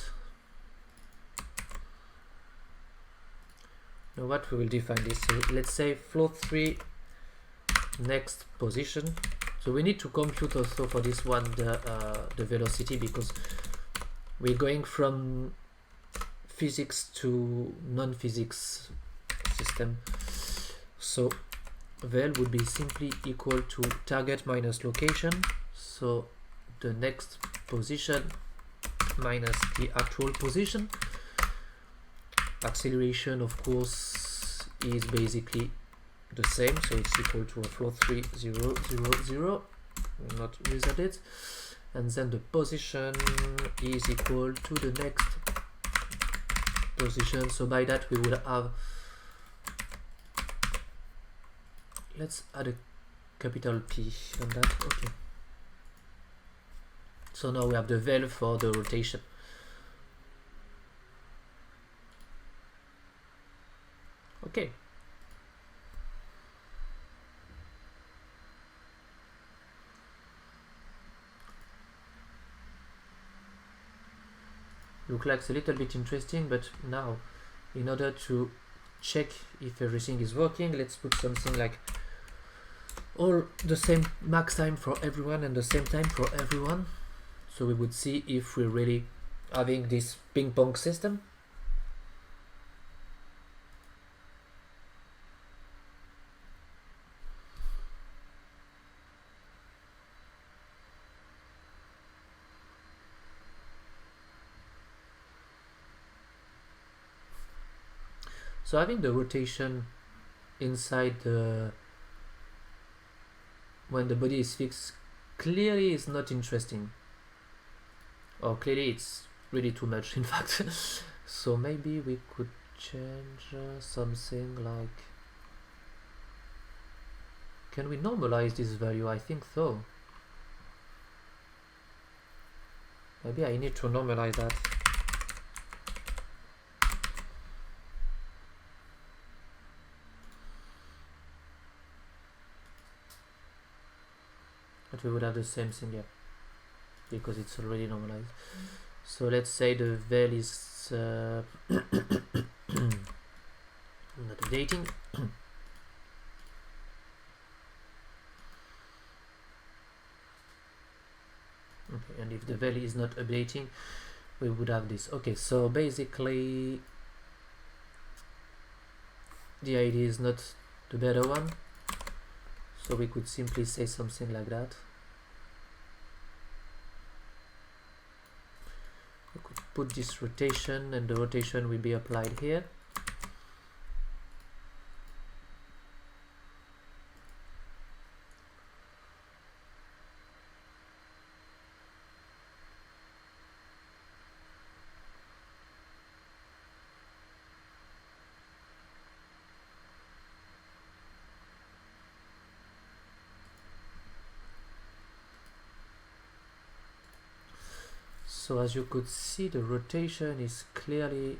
now what we will define this. So let's say float 3 next position. So we need to compute also for this one the velocity, because we're going from physics to non-physics system. So vel would be simply equal to target minus location. So the next position minus the actual position. Acceleration, of course, is basically the same, so it's equal to a float 3 0 0 0. We'll not reset it, and then the position is equal to the next position. So by that we would have, let's add a capital P on that. Okay, so now we have the vel for the rotation. Okay. Looks like it's a little bit interesting, but now in order to check if everything is working, let's put something like all the same max time for everyone and the same time for everyone. So we would see if we're really having this ping pong system. So having the rotation inside when the body is fixed clearly is not interesting. Oh, clearly it's really too much in fact. So maybe we could change something like, can we normalize this value? I think so. Maybe I need to normalize that. But we would have the same thing here because it's already normalized. So let's say the val is not updating. Okay, and if the val is not updating, we would have this. Okay, so basically the idea is not the better one, so we could simply say something like that. We could put this rotation, and the rotation will be applied here. So as you could see, the rotation is clearly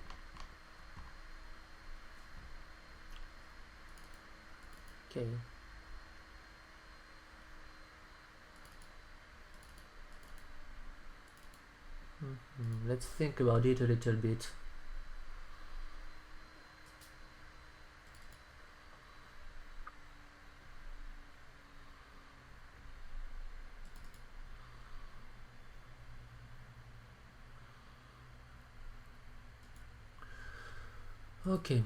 okay. Let's think about it a little bit. Okay.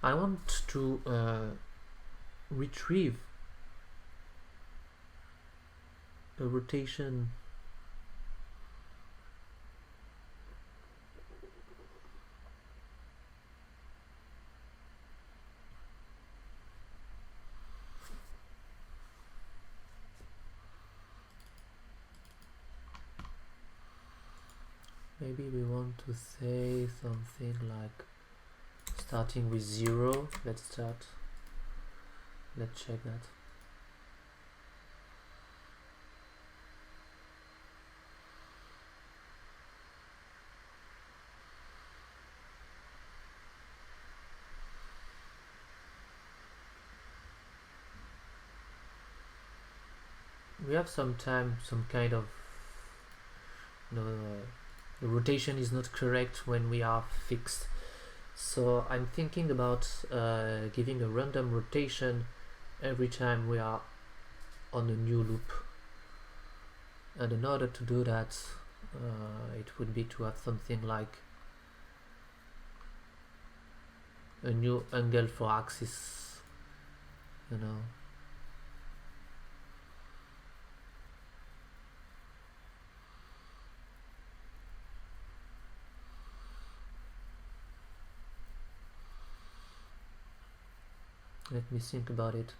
I want to retrieve a rotation. Maybe we want to say something like starting with 0. Let's check that. We have some kind of, the rotation is not correct when we are fixed. So I'm thinking about giving a random rotation every time we are on a new loop. And in order to do that, it would be to have something like a new angle for axis, Let me think about it.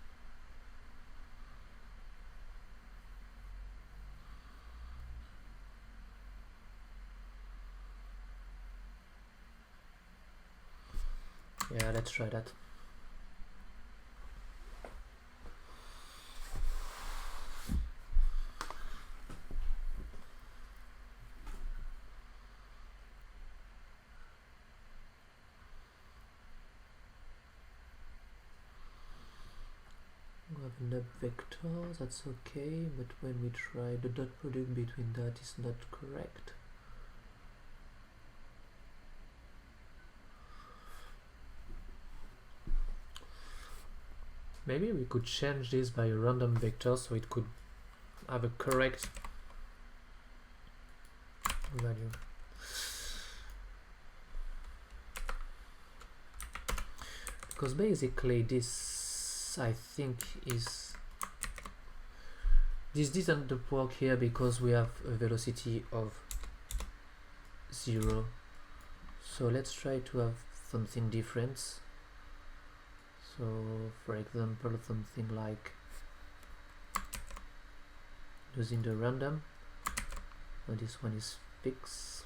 Yeah, let's try that. We have an up vector, that's okay, but when we try the dot product between that is not correct. Maybe we could change this by a random vector so it could have a correct value. Because basically this, I think, this doesn't work here because we have a velocity of 0. So let's try to have something different. So for example, something like using the random. And this one is fixed.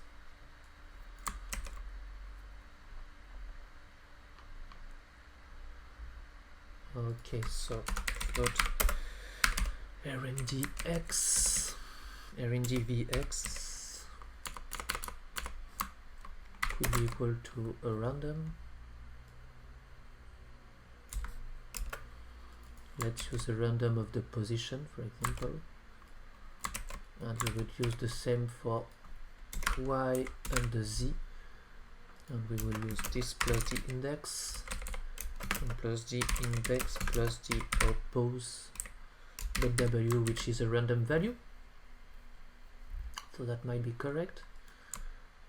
Okay, so float rndx rndvx could be equal to a random. Let's use a random of the position, for example, and we would use the same for y and the z, and we will use this plus the index and plus the index plus the oppose w, which is a random value, so that might be correct.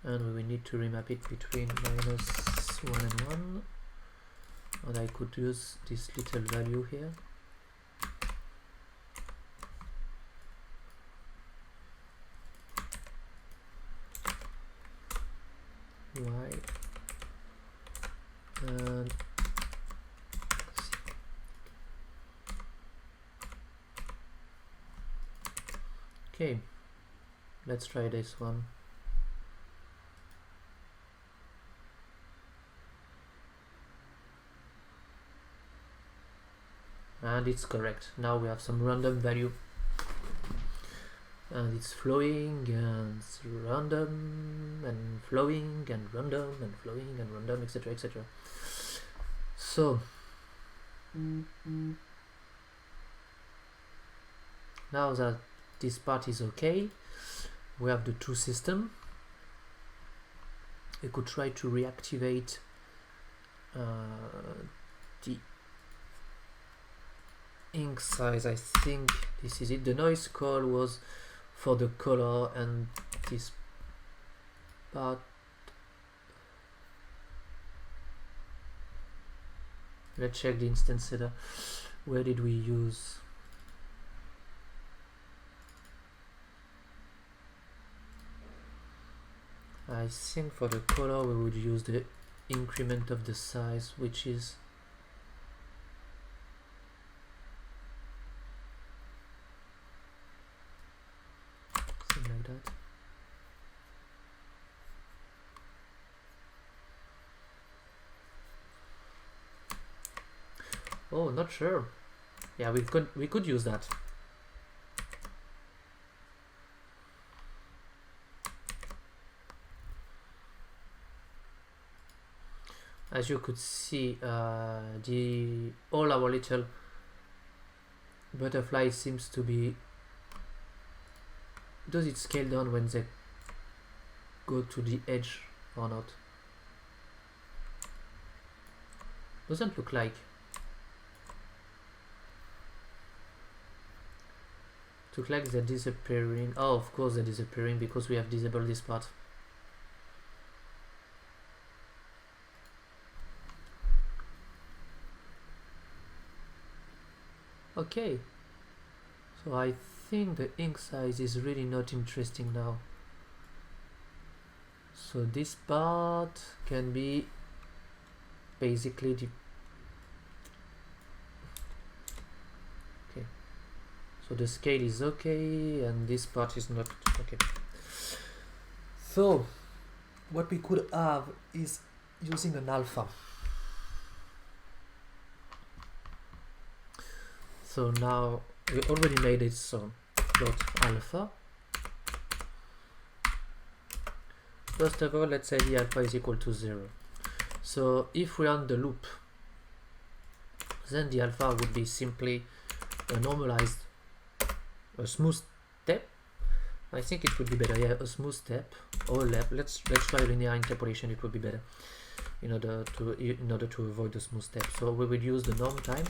And we will need to remap it between -1 and 1, and I could use this little value here. Y and Z. Okay, let's try this one. And it's correct. Now we have some random value, and it's flowing and it's random and flowing and random and flowing and random, etc., etc. So now that this part is okay, we have the two system. We could try to reactivate the ink size. I think this is it. The noise call was for the color, and this part, let's check the instance header. Where did we use? I think for the color we would use the increment of the size, which is something like that. Oh, not sure. Yeah, we could use that. As you could see, all our little butterfly seems to be, does it scale down when they go to the edge or not? Doesn't look like. Look like they're disappearing. Oh, of course they're disappearing because we have disabled this part. Okay, so I think the ink size is really not interesting now. So this part can be basically the okay. So the scale is okay, and this part is not okay. So what we could have is using an alpha. So now we already made it, so dot alpha. First of all, let's say the alpha is equal to 0. So if we run the loop, then the alpha would be simply a normalized, a smooth step. I think it would be better, yeah, a smooth step or left. Let's try linear interpolation. It would be better in order to avoid the smooth step. So we will use the norm time,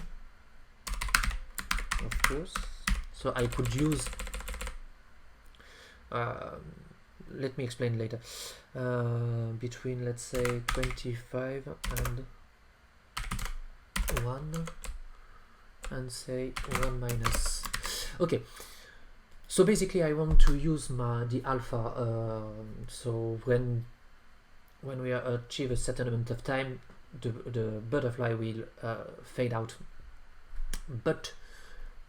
of course. So I could use let me explain later, between, let's say, 25 and 1 and say 1 minus. Okay, so basically I want to use the alpha, so when we achieve a certain amount of time, the butterfly will fade out, but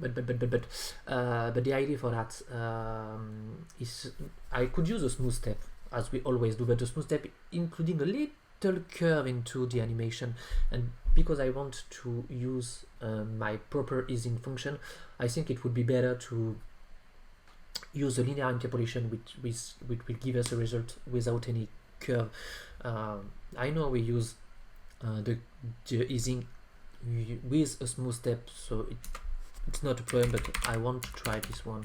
But the idea for that is I could use a smooth step as we always do, but a smooth step including a little curve into the animation. And because I want to use my proper easing function, I think it would be better to use a linear interpolation which will give us a result without any curve. I know we use the easing with a smooth step, so it's not a problem, but I want to try this one.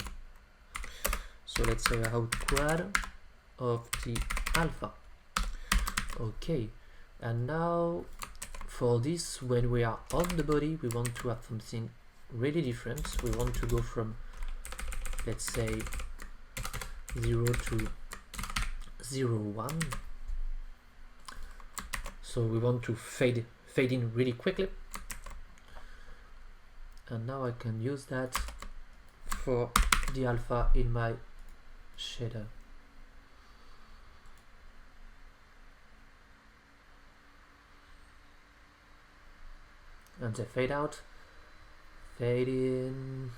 So let's say out quad of the alpha. Okay, and now for this, when we are on the body, we want to have something really different. We want to go from, let's say, 0 to 0, 1. So we want to fade in really quickly. And now I can use that for the alpha in my shader. And the fade out, fade in.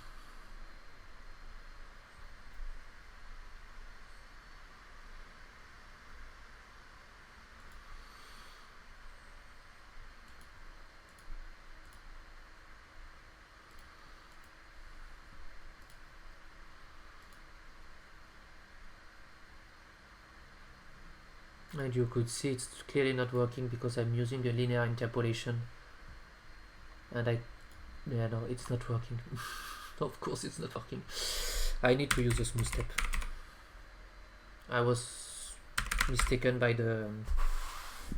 And you could see it's clearly not working because I'm using a linear interpolation. And no, it's not working. Of course it's not working. I need to use a smooth step. I was mistaken by the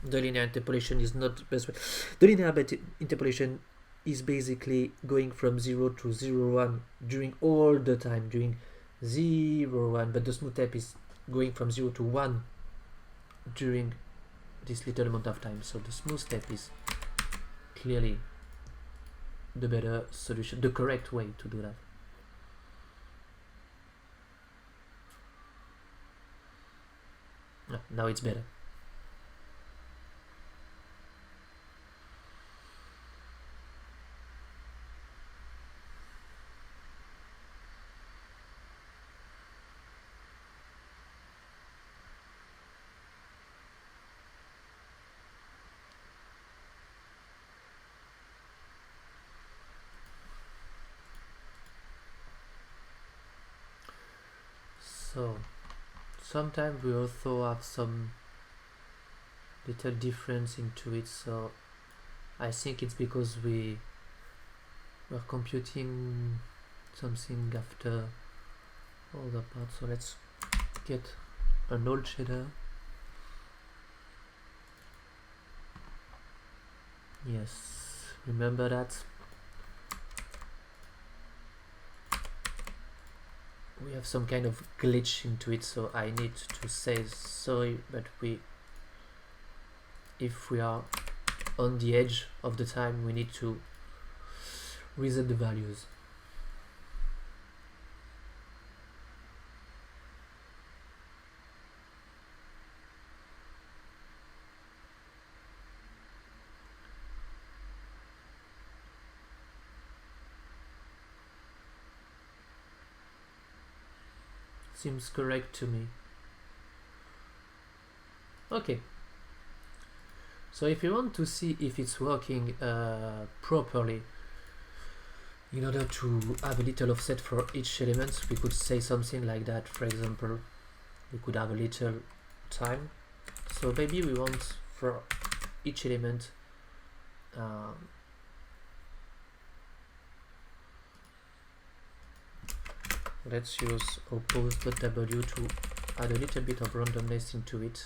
linear interpolation is not the best way. The linear interpolation is basically going from 0 to 0, 1 during all the time, during 0, 1, but the smooth step is going from 0 to 1 during this little amount of time. So the smooth step is clearly the better solution, the correct way to do that. Now it's better. So sometimes we also have some little difference into it, so I think it's because we're computing something after all the parts. So let's get an old shader. Yes, remember that we have some kind of glitch into it, so I need to say sorry, but if we are on the edge of the time, we need to reset the values. Seems correct to me. Okay, so if you want to see if it's working properly, in order to have a little offset for each element, we could say something like that. For example, we could have a little time. So maybe we want for each element let's use oppose.w to add a little bit of randomness into it.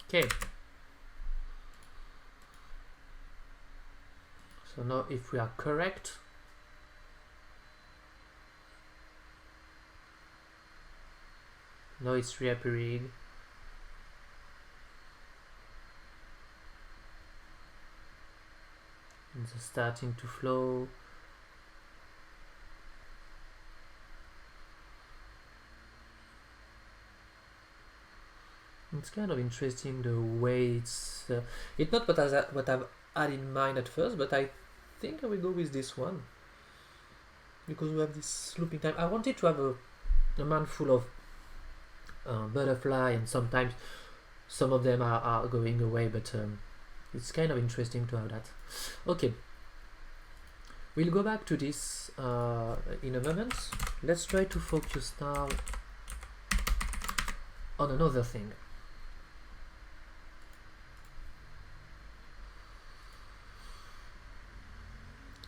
Okay. So now if we are correct, now it's reappearing. It's starting to flow. It's kind of interesting the way it's not what I've had in mind at first, but I think I will go with this one because we have this looping time. I wanted to have a man full of butterfly, and sometimes some of them are going away, but it's kind of interesting to have that. Okay, we'll go back to this in a moment. Let's try to focus now on another thing.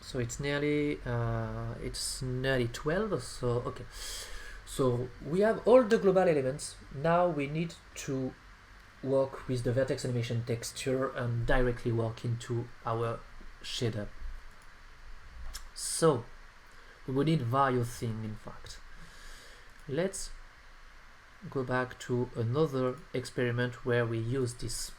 So it's nearly 12. So okay, so we have all the global elements. Now we need to work with the vertex animation texture and directly work into our shader. So we will need various things. In fact, let's go back to another experiment where we use this.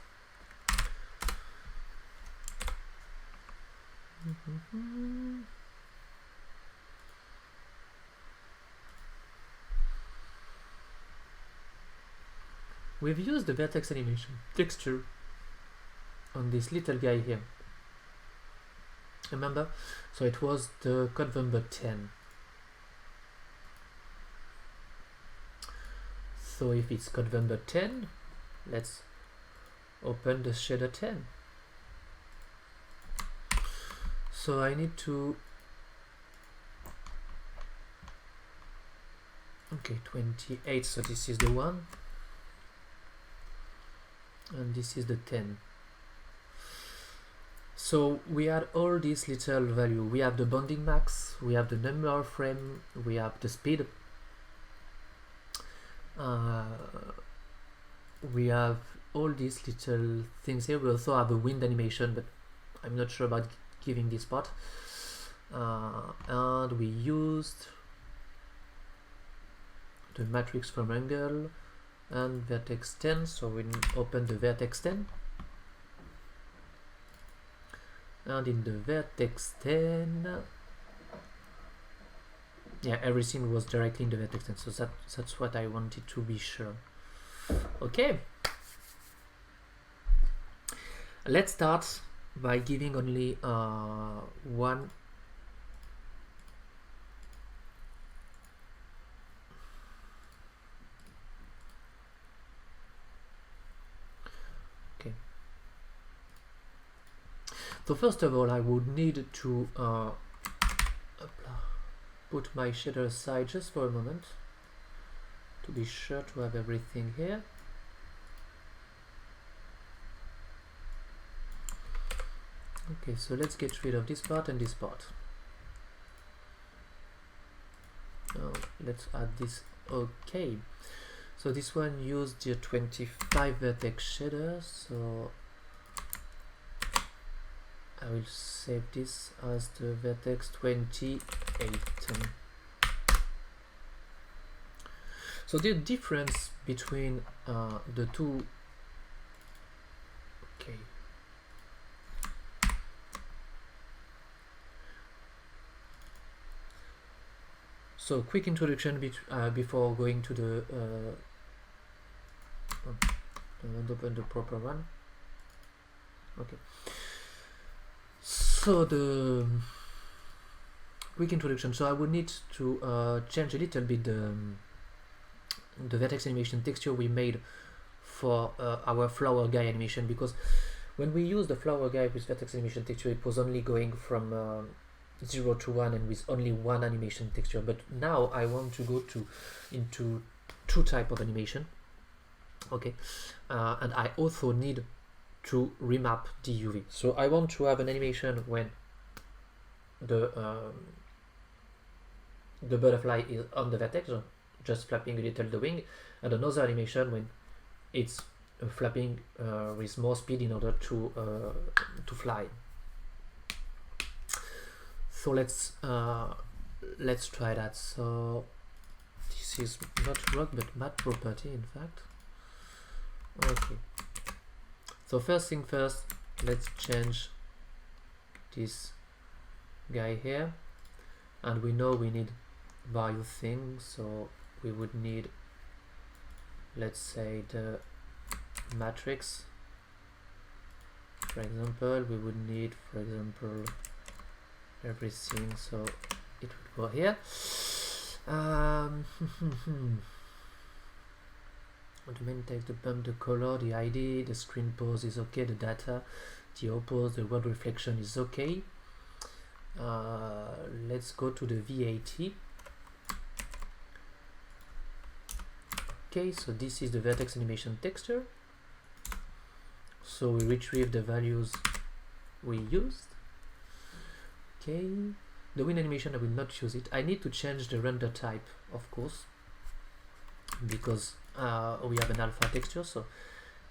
We've used the vertex animation texture on this little guy here. Remember? So it was the code number 10. So if it's code number 10, let's open the shader 10. So I need to, okay, 28, so this is the one, and this is the 10. So we had all these little value. We have the bonding max, we have the number of frame, we have the speed, we have all these little things here. We also have a wind animation, but I'm not sure about giving this part. And we used the matrix from angle and vertex 10. So we open the vertex 10, and in the vertex 10, yeah, everything was directly in the vertex 10. So that's what I wanted to be sure. Okay, let's start by giving only one. Okay. So first of all, I would need to put my shader aside just for a moment to be sure to have everything here. Okay, so let's get rid of this part and this part. Let's add this. Okay, so this one used the 25 vertex shader, so I will save this as the vertex 28. So the difference between the two, okay, so quick introduction before going to the I won't open the proper one. Okay, so the quick introduction. So I would need to change a little bit the vertex animation texture we made for our flower guy animation, because when we use the flower guy with vertex animation texture, it was only going from 0 to 1 and with only one animation texture. But now I want to go into two type of animation. Okay, and I also need to remap the UV. So I want to have an animation when the butterfly is on the vertex, just flapping a little the wing, and another animation when it's flapping with more speed in order to fly. So let's try that. So this is not rock but matte property, in fact. Okay, so first thing first, let's change this guy here, and we know we need various things, so we would need, let's say, the matrix. For example, we would need, for example, everything, so it would go here. The main text, the bump, the color, the ID, the screen pose is okay, the data, the oppose, the word reflection is okay. Let's go to the VAT. Okay, so this is the vertex animation texture. So we retrieve the values we used. Okay, the wind animation, I will not use it. I need to change the render type, of course, because we have an alpha texture, so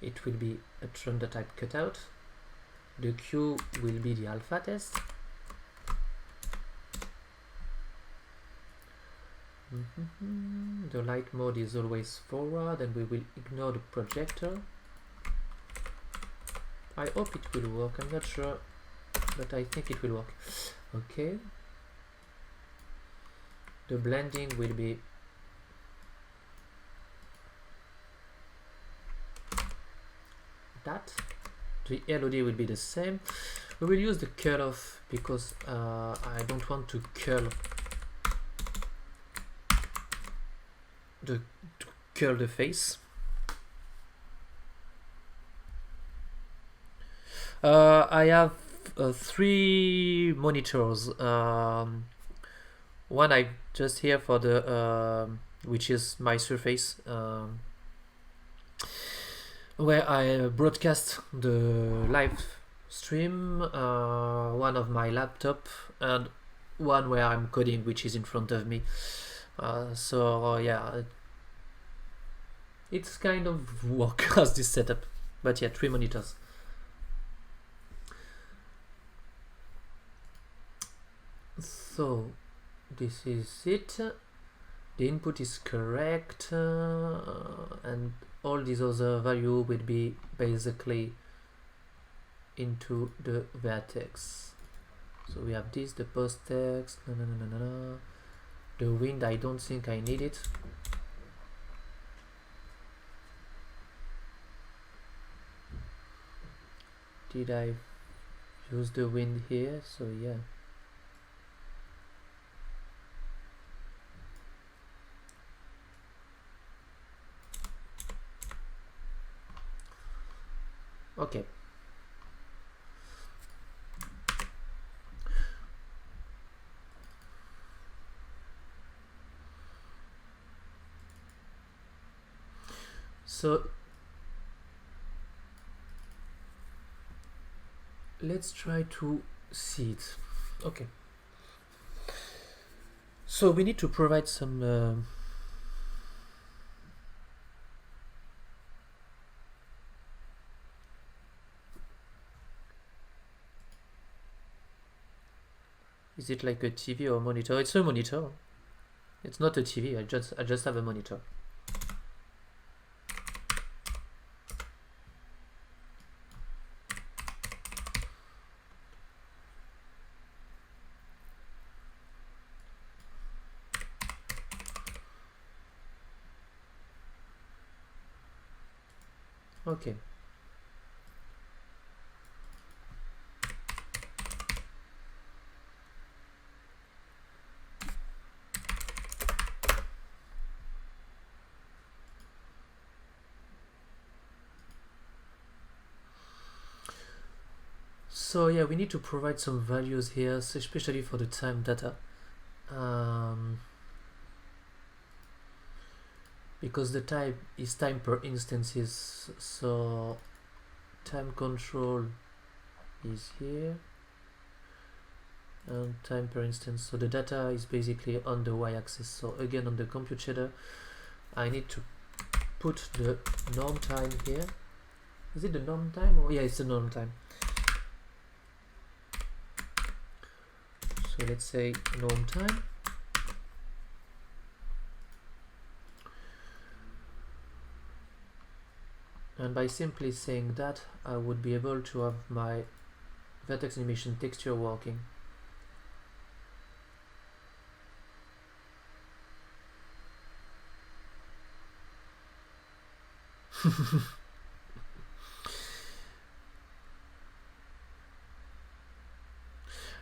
it will be a render type cutout. The Q will be the alpha test. The light mode is always forward, and we will ignore the projector. I hope it will work, I'm not sure, but I think it will work. Okay. The blending will be that. The LOD will be the same. We will use the curl off because I don't want to curl the face. I have 3 monitors. One I just here for the which is my surface, where I broadcast the live stream, one of my laptop, and one where I'm coding, which is in front of me. So yeah, it's kind of work as this setup, but yeah, 3 monitors. So this is it. The input is correct, and all these other value will be basically into the vertex. So we have this, the post text, the wind, I don't think I need it. Did I use the wind here? So yeah. Okay. So let's try to see it. Okay. So we need to provide some is it like a TV or a monitor? It's a monitor. It's not a TV. I just have a monitor. Okay. So yeah, we need to provide some values here, especially for the time data, because the type is time per instances. So time control is here, and time per instance. So the data is basically on the y-axis. So again, on the compute shader, I need to put the norm time here. Is it the norm time? Or yeah, it's the norm time. So let's say norm time. And by simply saying that, I would be able to have my vertex animation texture working.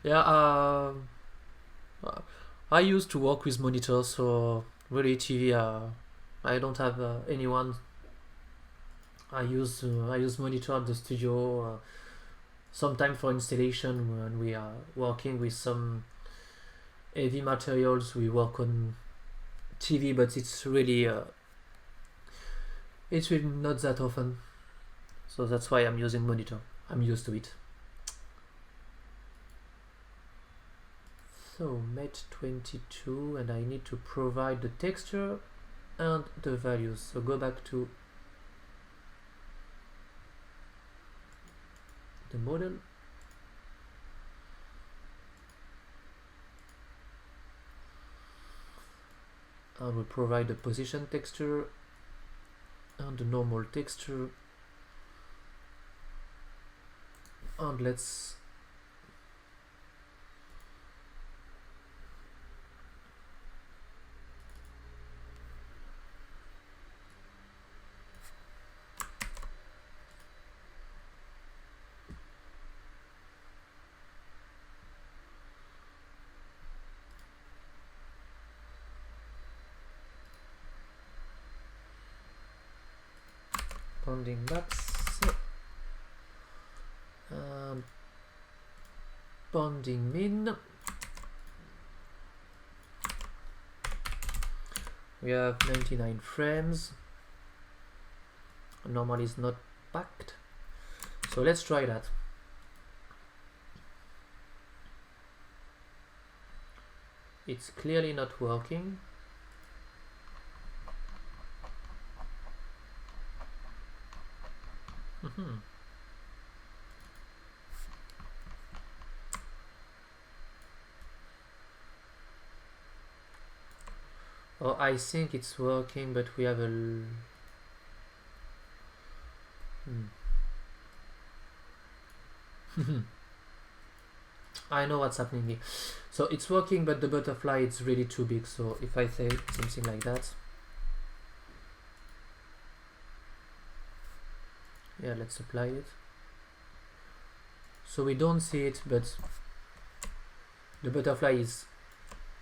Yeah, I used to work with monitors, so really TV. I don't have anyone. I use monitor at the studio. Sometimes for installation when we are working with some heavy materials, we work on TV, but it's really not that often. So that's why I'm using monitor. I'm used to it. So mate 22, and I need to provide the texture and the values. So go back to the model. And we provide the position texture and the normal texture. And let's bounding max and bounding min. We have 99 frames. Normal is not packed. So let's try that. It's clearly not working. Oh, I think it's working, but we have a... I know what's happening here. So it's working, but the butterfly is really too big. So if I say something like that, yeah, let's apply it. So we don't see it, but the butterfly is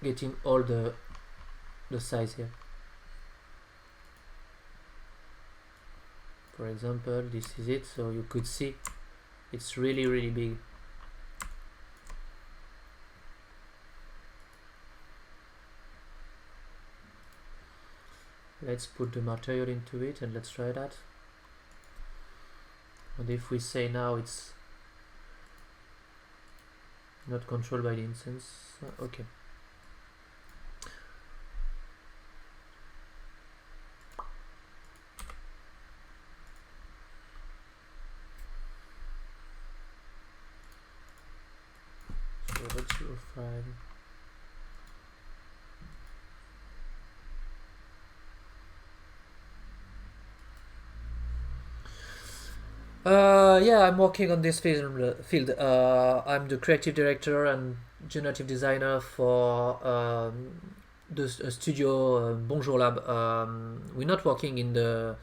getting all the size here. For example, this is it. So you could see it's really big. Let's put the material into it and let's try that. And if we say now it's not controlled by the instance, okay. So let's refine. Yeah, I'm working on this field. I'm the creative director and generative designer for the studio Bonjour Lab. We're not working in the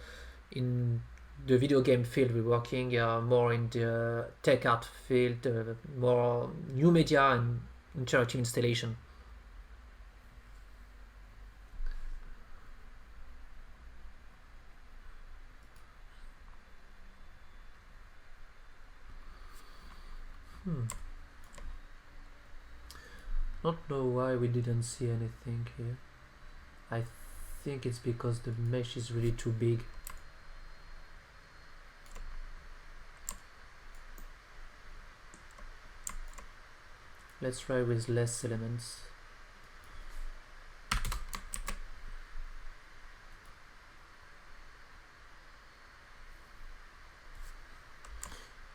video game field. We're working more in the tech art field, more new media and interactive installation. Not know why we didn't see anything here. I think it's because the mesh is really too big. Let's try with less elements.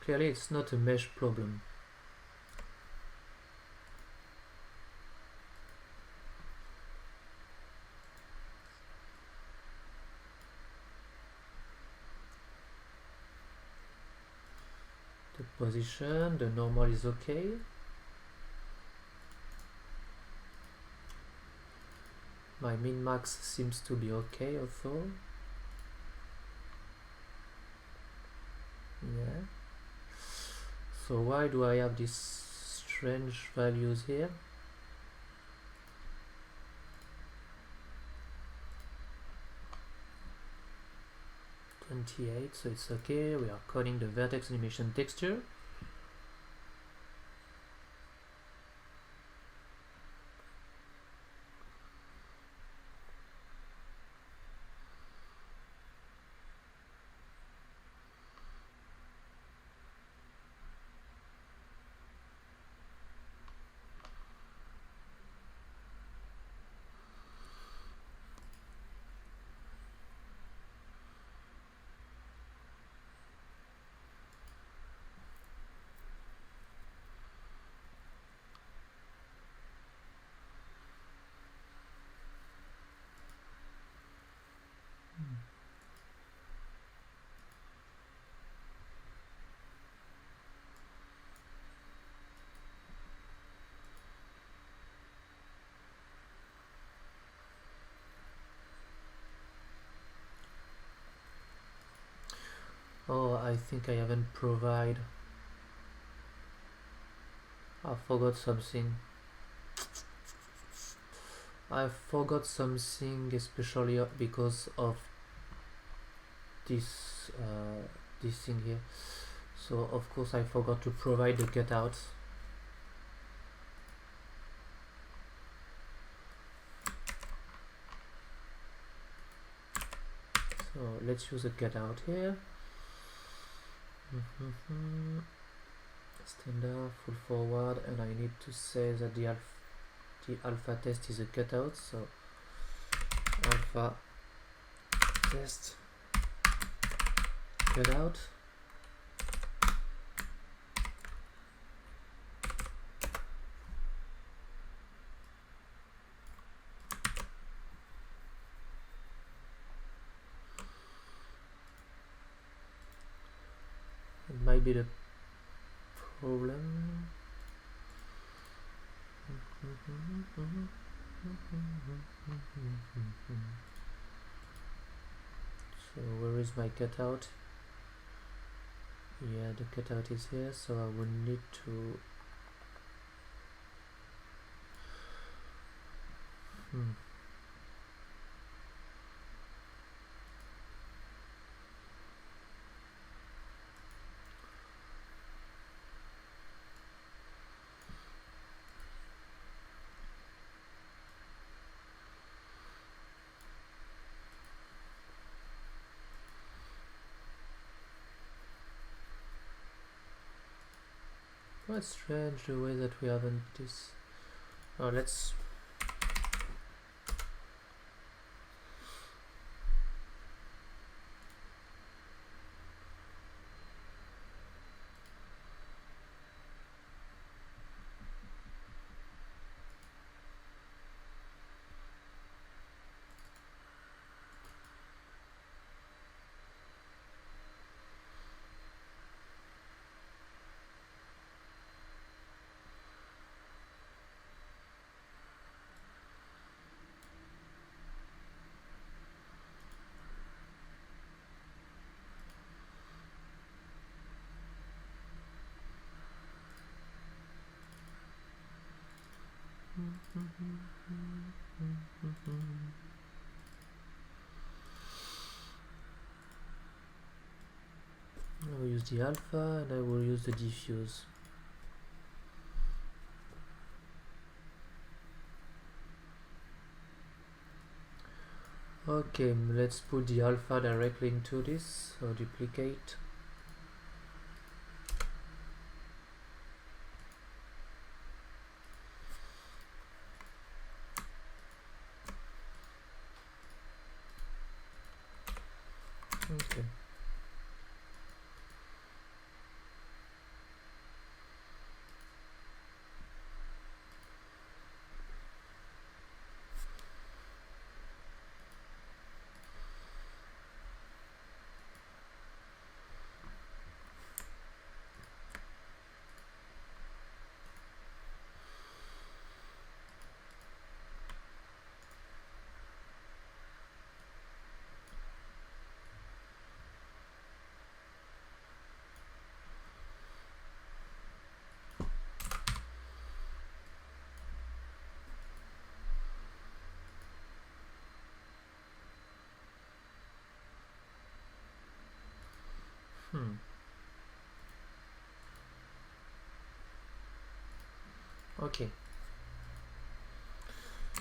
Clearly it's not a mesh problem. The position. The normal is okay. My min-max seems to be okay also. Yeah. So why do I have these strange values here? .28, so it's okay. We are coding the vertex animation texture. Oh, I think I haven't provided. I forgot something. I forgot something, especially because of this this thing here. So of course I forgot to provide the cutouts. So let's use a cutout here. Standard, full forward, and I need to say that the alpha test is a cutout. So alpha test cutout. It might be the problem. So where is my cutout? Yeah, the cutout is here, so I will need to quite strange the way that we haven't this. Oh, let's I will use the alpha and I will use the diffuse. Okay, let's put the alpha directly into this, so duplicate. Okay. Okay,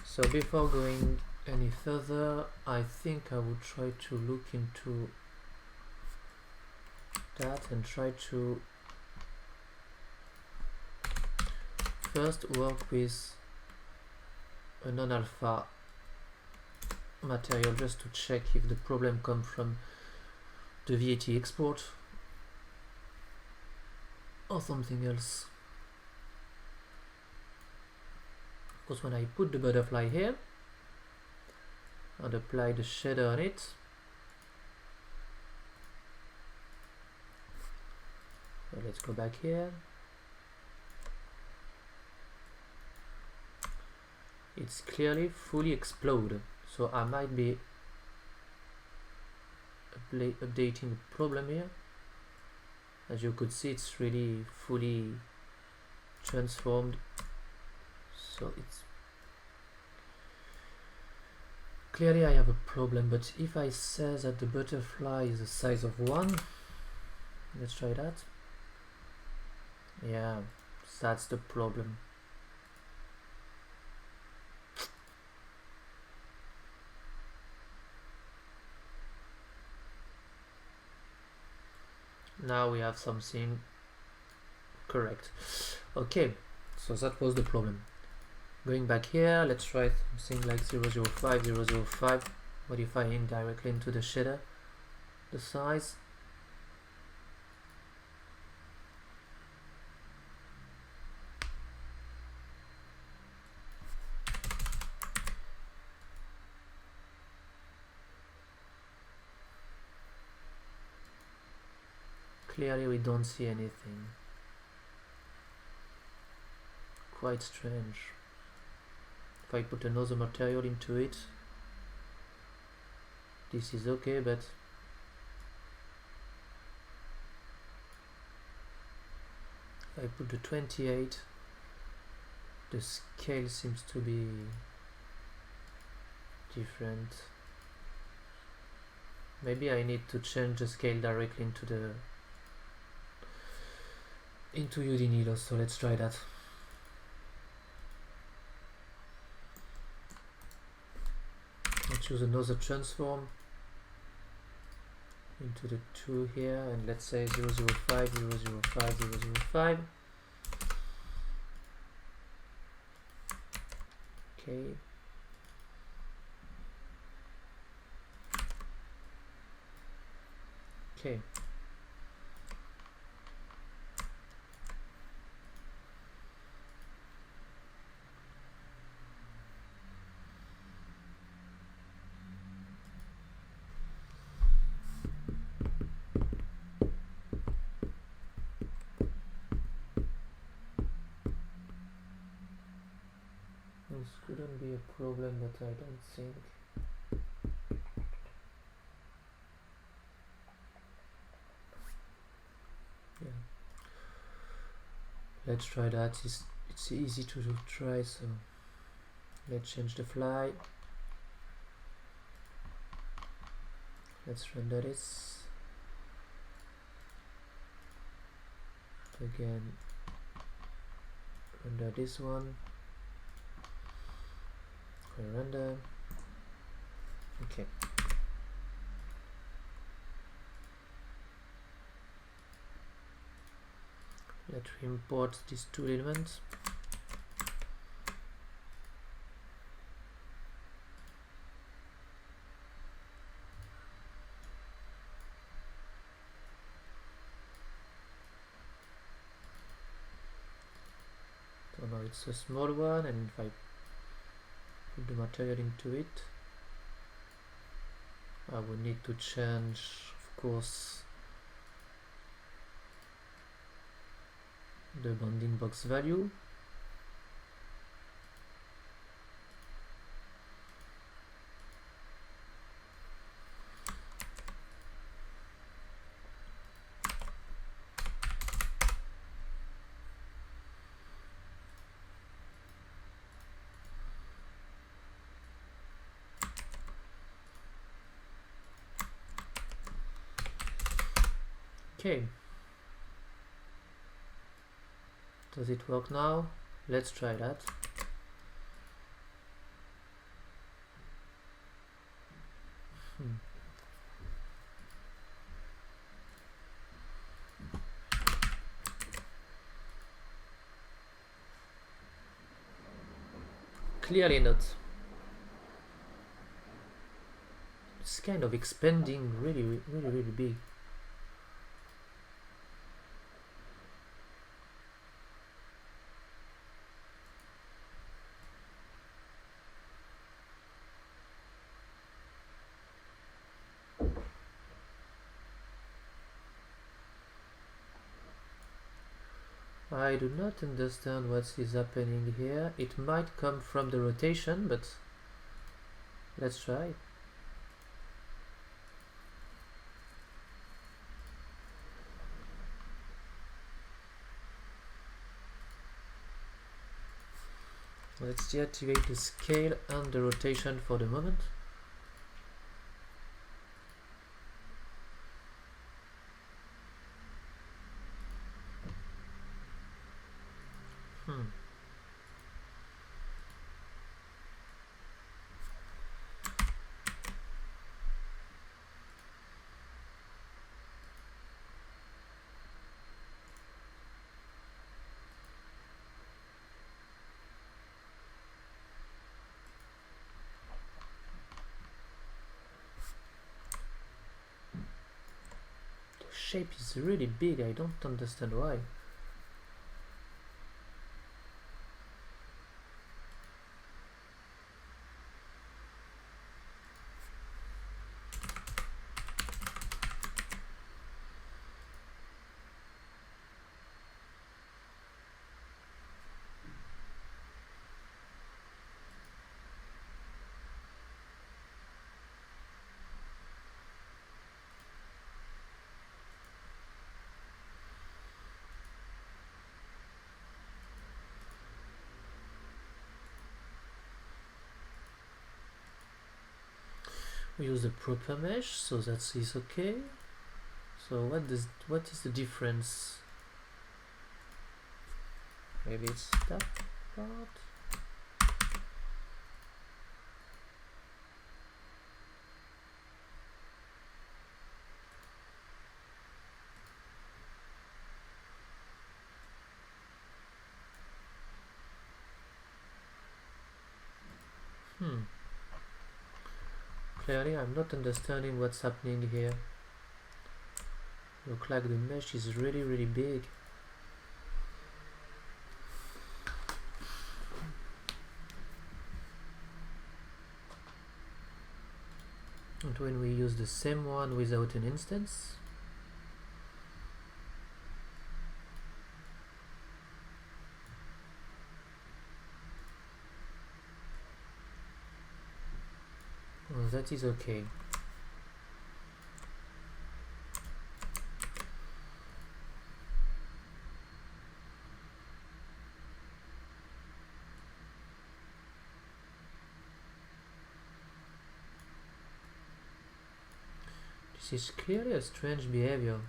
so before going any further, I think I would try to look into that and try to first work with a non-alpha material just to check if the problem comes from the VAT export or something else. Because when I put the butterfly here and apply the shader on it, so let's go back here, it's clearly fully exploded, so I might be updating the problem here. As you could see, it's really fully transformed, so it's clearly I have a problem. But if I say that the butterfly is the size of 1, let's try that. Yeah, that's the problem. Now we have something correct. Okay, so that was the problem. Going back here, let's try something like 005, 005, modifying directly into the shader, the size. Clearly we don't see anything. Quite strange. If I put another material into it, this is okay, but if I put the 28, the scale seems to be different. Maybe I need to change the scale directly into Udinilo, so let's try that. I'll choose another transform into the 2 here, and let's say 005, 005, 005. Okay. Okay. This couldn't be a problem, but I don't think. Yeah. Let's try that. It's easy to try, so let's change the fly. Let's render this. Again, render this one. Render. Okay. Let's import these 2 elements. So now it's a small one, and if I put the material into it, I will need to change, of course, the bounding box value. Okay. Does it work now? Let's try that. Clearly not. It's kind of expanding really big. I do not understand what is happening here. It might come from the rotation, but let's try. Let's deactivate the scale and the rotation for the moment. The shape is really big. I don't understand why. We use the proper mesh, so that is okay. So what is the difference? Maybe it's that part. Clearly I'm not understanding what's happening here. Look like the mesh is really big. And when we use the same one without an instance, well, that is okay. This is clearly a strange behavior.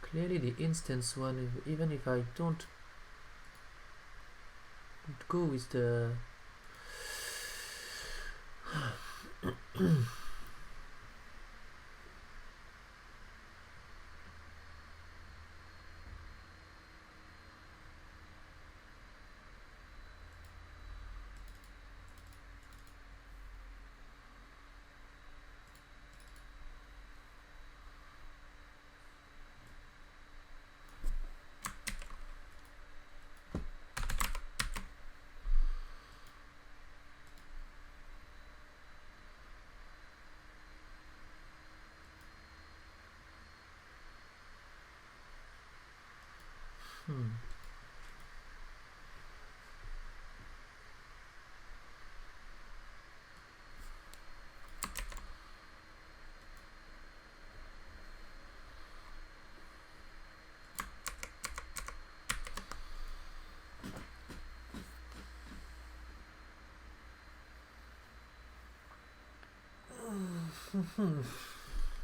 Clearly the instance one, even if I don't go with the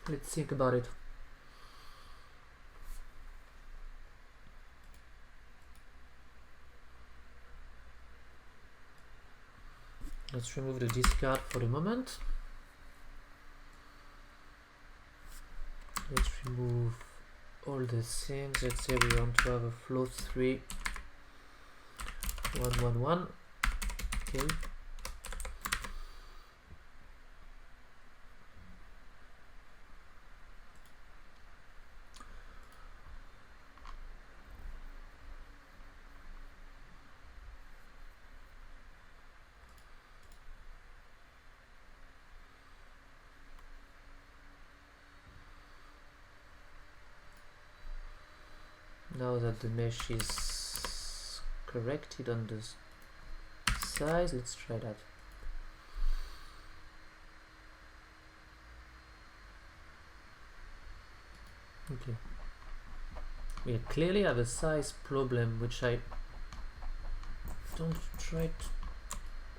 Let's think about it. Let's remove the discard for the moment. Let's remove all the things. Let's say we want to have a float 3 1 1 1. Okay. Now that the mesh is corrected on the size, let's try that. Okay. We clearly have a size problem, which I don't try to...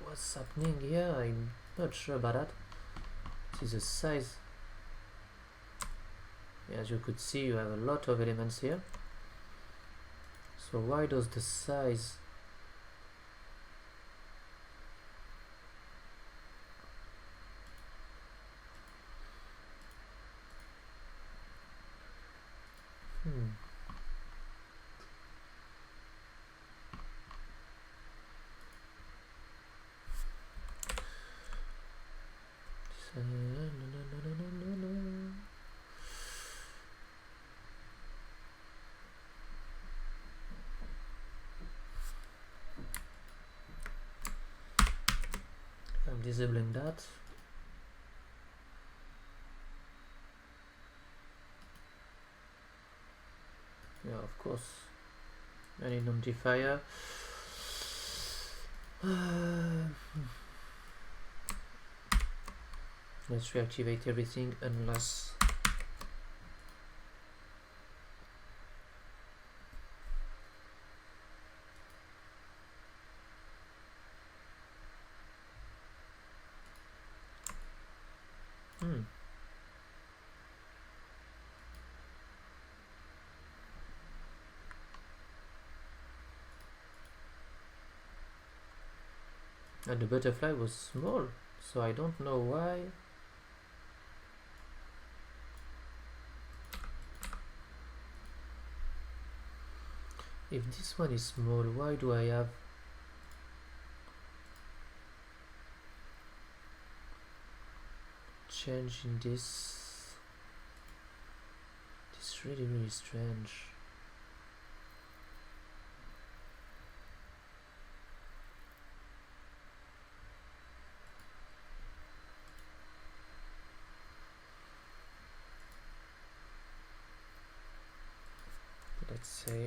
What's happening here? I'm not sure about that. This is a size. As you could see, you have a lot of elements here. So why does the size I'm disabling that. Yeah, of course. I need notifier. Let's reactivate everything unless and the butterfly was small, so I don't know why. If this one is small, why do I have change in this? This is really, really strange. Let's say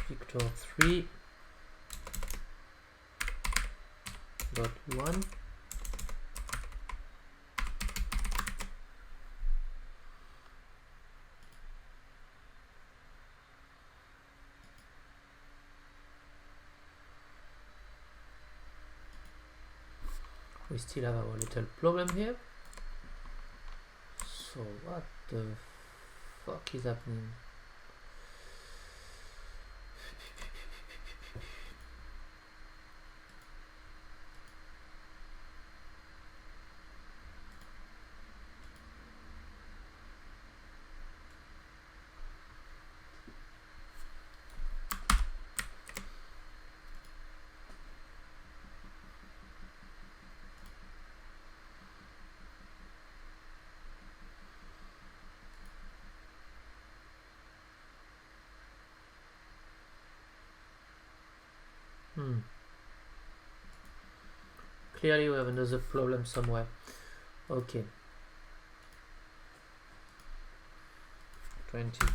Victor 3 dot 1. We still have our little problem here. So what the fuck is happening? Clearly we have another problem somewhere. Okay. 25.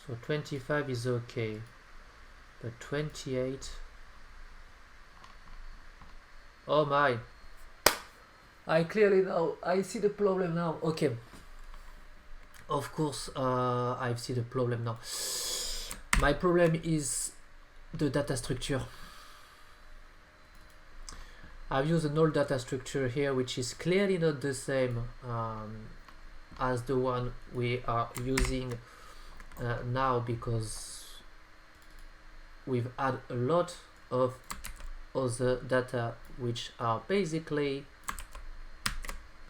So 25 is okay, but 28. Oh my. I clearly know. I see the problem now. Okay. of course, I see the problem now. My problem is the data structure. I've used an old data structure here, which is clearly not the same as the one we are using now, because we've had a lot of other data which are basically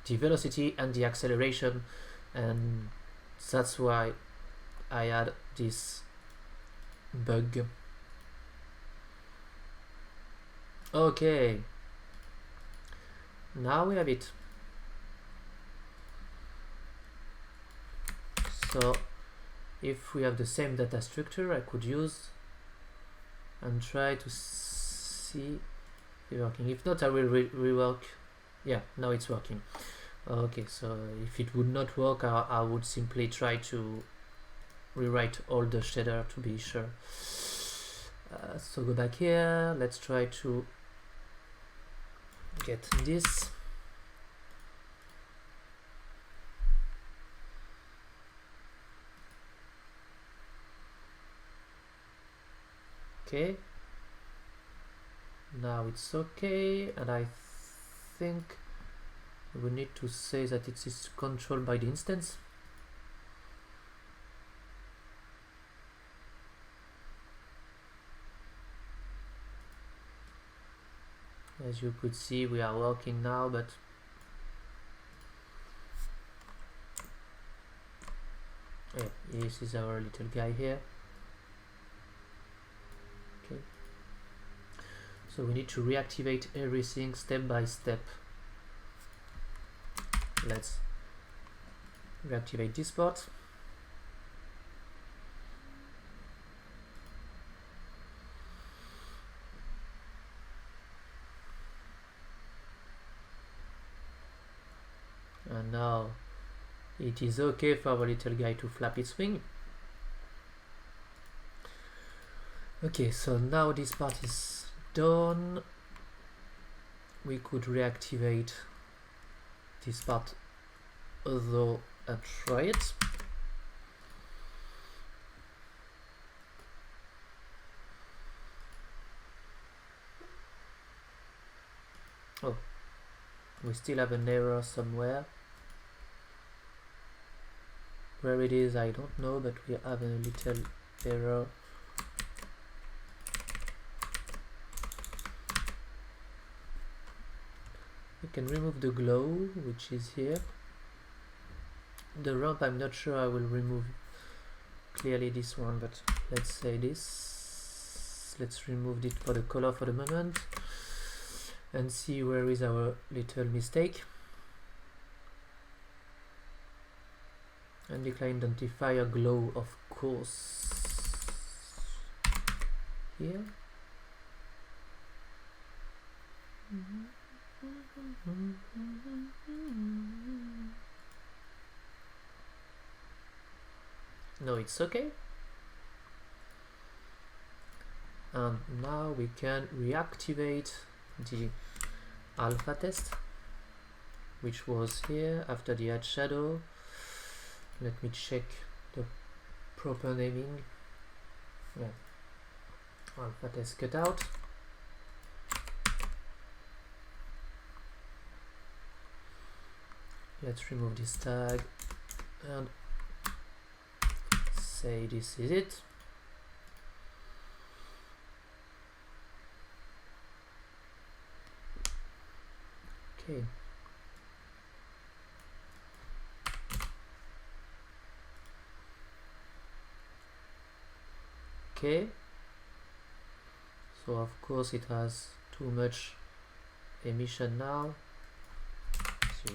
the velocity and the acceleration, and that's why I had this bug. Okay, now we have it. So if we have the same data structure, I could use and try to see if it's working. If not, I will rework. Yeah, now it's working. Okay, so if it would not work, I would simply try to rewrite all the shader to be sure. So go back here, let's try to get this. Okay, now it's okay, and I think we need to say that it is controlled by the instance. As you could see, we are working now, but yeah, this is our little guy here. Okay, so we need to reactivate everything step by step. Let's reactivate this part. And now it is okay for our little guy to flap its wing. Okay, so now this part is done. We could reactivate this part although and try it. Oh, we still have an error somewhere. Where it is, I don't know, but we have a little error. We can remove the glow, which is here. The ramp, I'm not sure I will remove clearly this one, but let's say this. Let's remove it for the color for the moment and see where is our little mistake. And decline identifier glow, of course, here. No, it's okay. And now we can reactivate the alpha test, which was here after the add shadow. Let me check the proper naming. Yeah, alpha test cutout. Let's remove this tag and say this is it. Okay. Okay. So of course it has too much emission now.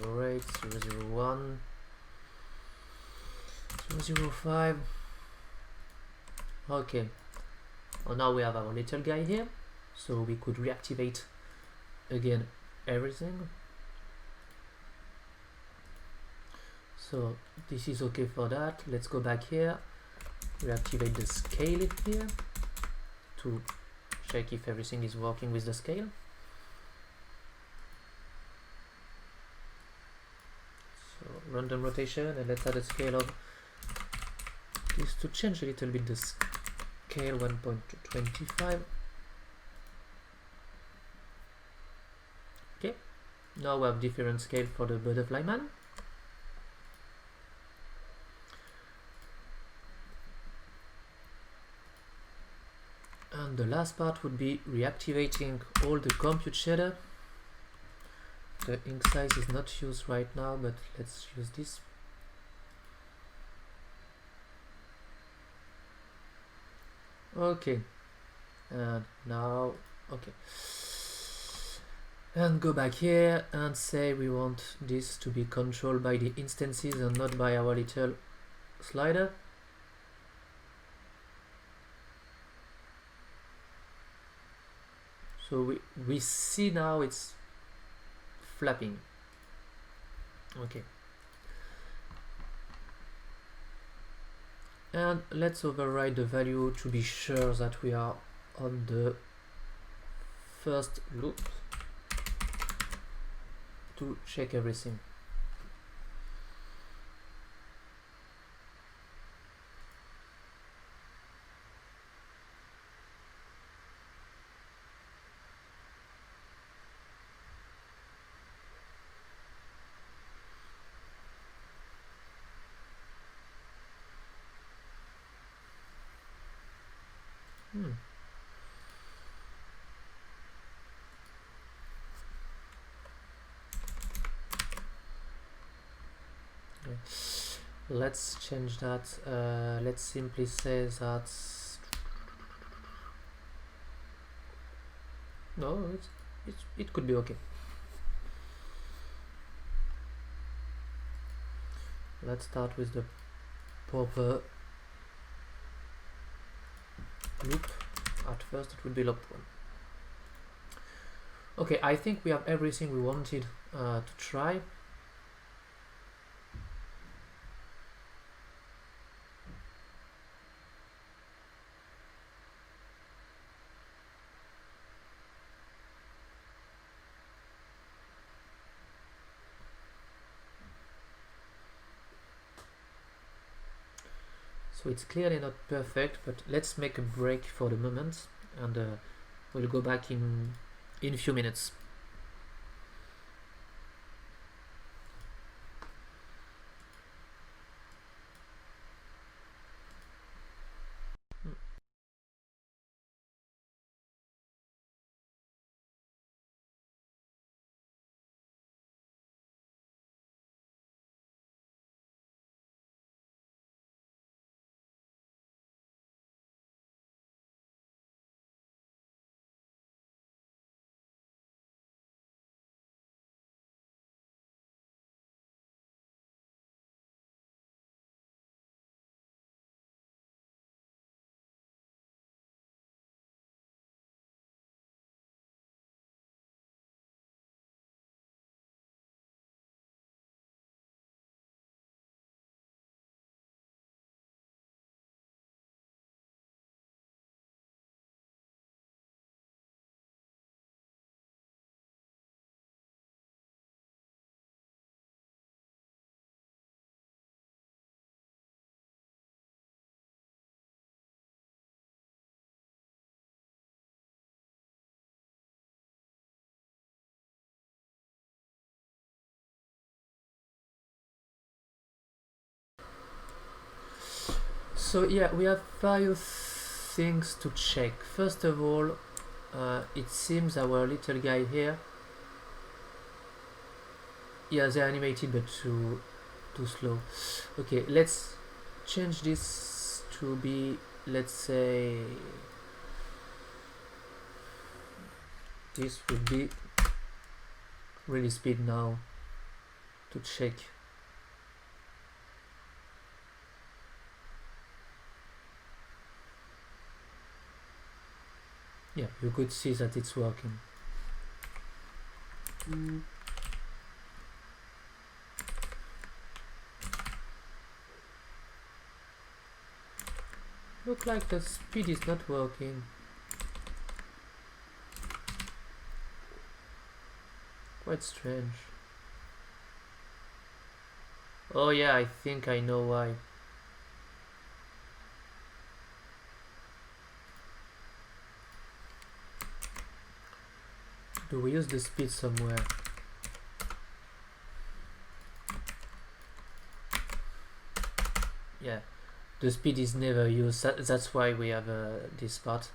08, 001, 005. Okay. Well, now we have our little guy here, so we could reactivate again everything. So this is okay for that. Let's go back here, reactivate the scale here to check if everything is working with the scale. So random rotation, and let's add a scale of is to change a little bit the scale 1.25. Okay, now we have different scale for the butterfly man. And the last part would be reactivating all the compute shader. The ink size is not used right now, but let's use this. Okay, and now, okay. And go back here and say we want this to be controlled by the instances and not by our little slider. So we see now it's flapping. Okay. And let's override the value to be sure that we are on the first loop to check everything. Okay. Let's change that. Let's simply say that no, it could be okay. Let's start with the proper loop. At first it would be loop 1. Okay, I think we have everything we wanted to try. So it's clearly not perfect, but let's make a break for the moment, and we'll go back in a few minutes. So yeah, we have various things to check. First of all, it seems our little guy here, yeah, they're animated but too slow. Okay, let's change this to be, let's say, this would be really speed now to check. Yeah, you could see that it's working. Look like the speed is not working. Quite strange. Oh yeah, I think I know why. Do we use the speed somewhere? Yeah, the speed is never used. That's why we have this part.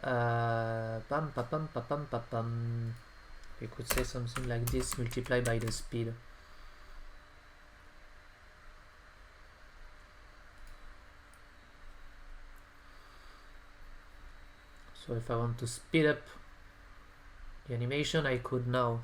Pam, pa, pam, pa, pam, pa, pam. We could say something like this, multiply by the speed. So if I want to speed up the animation, I could now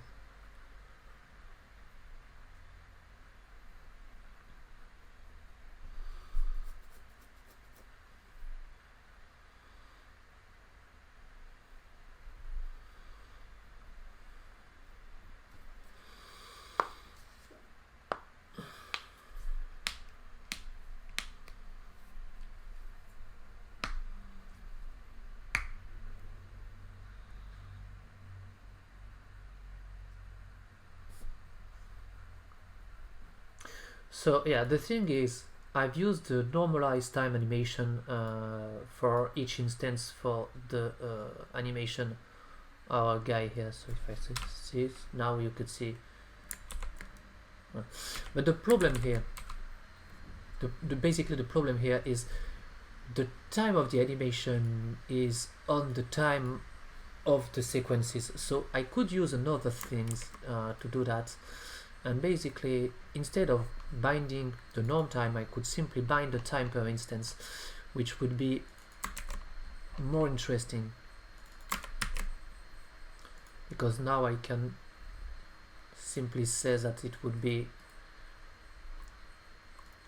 So yeah, the thing is, I've used the normalized time animation for each instance for the animation our guy here. So if I see it, now you could see. But the problem here, basically the problem here is the time of the animation is on the time of the sequences. So I could use another things to do that. And basically, instead of binding the norm time, I could simply bind the time per instance, which would be more interesting. Because now I can simply say that it would be,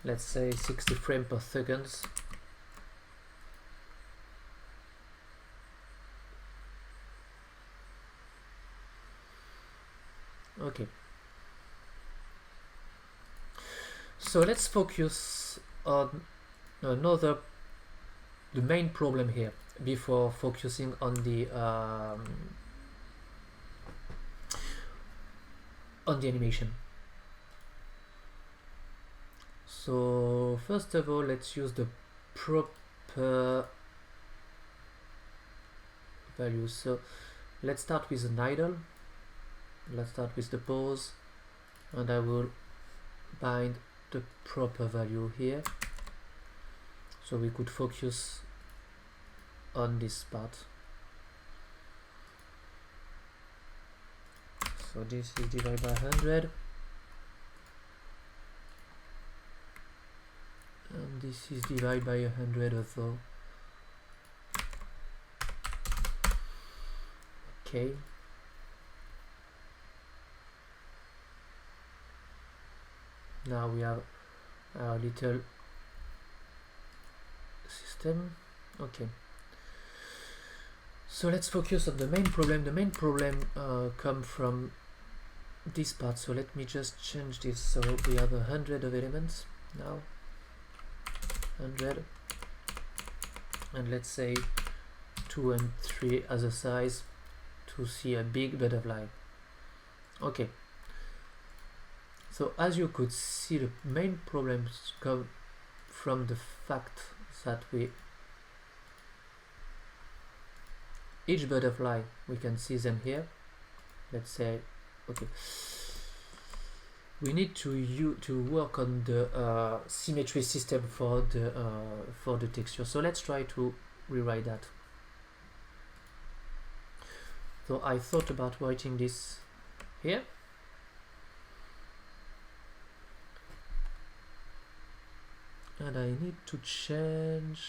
let's say, 60 frames per second. Okay. So let's focus on the main problem here before focusing on the animation. So first of all, let's use the proper value. So let's start with an idle. Let's start with the pause, and I will bind the proper value here, so we could focus on this part. So this is divided by 100, and this is divided by 100 also. Okay. Now we have our little system. Okay. So let's focus on the main problem. The main problem comes from this part. So let me just change this. So we have 100 of elements now. 100. And let's say 2 and 3 as a size to see a big butterfly. Okay. So as you could see, the main problems come from the fact that each butterfly, we can see them here. Let's say, okay, we need to work on the symmetry system for the texture. So let's try to rewrite that. So I thought about writing this here. And I need to change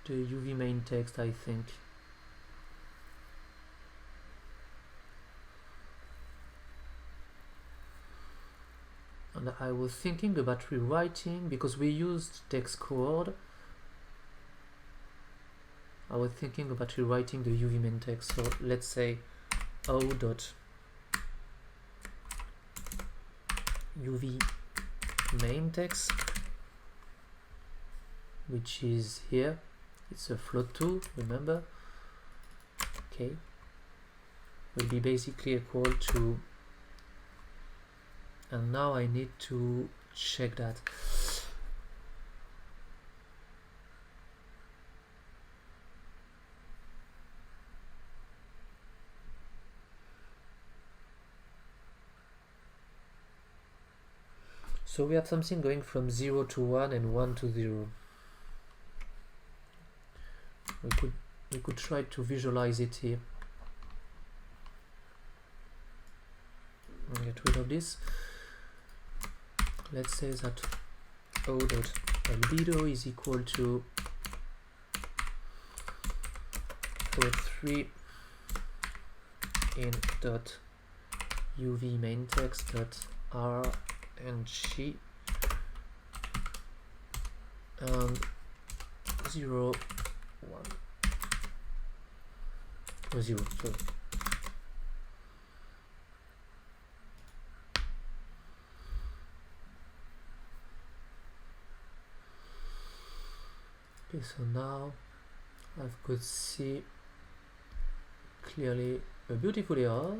the UV main text, I think. And I was thinking about rewriting, because we used text coord. I was thinking about rewriting the UV main text. So let's say O dot UV main text, which is here. It's a float 2, remember? Okay, will be basically equal to, and now I need to check that. So we have something going from 0 to 1 and 1 to 0. We could try to visualize it here. Get rid of this. Let's say that O dot albedo is equal to O3 in dot UV main text dot R and G and 0 1 or 0 sorry. Okay, so now I could see clearly a beautiful error.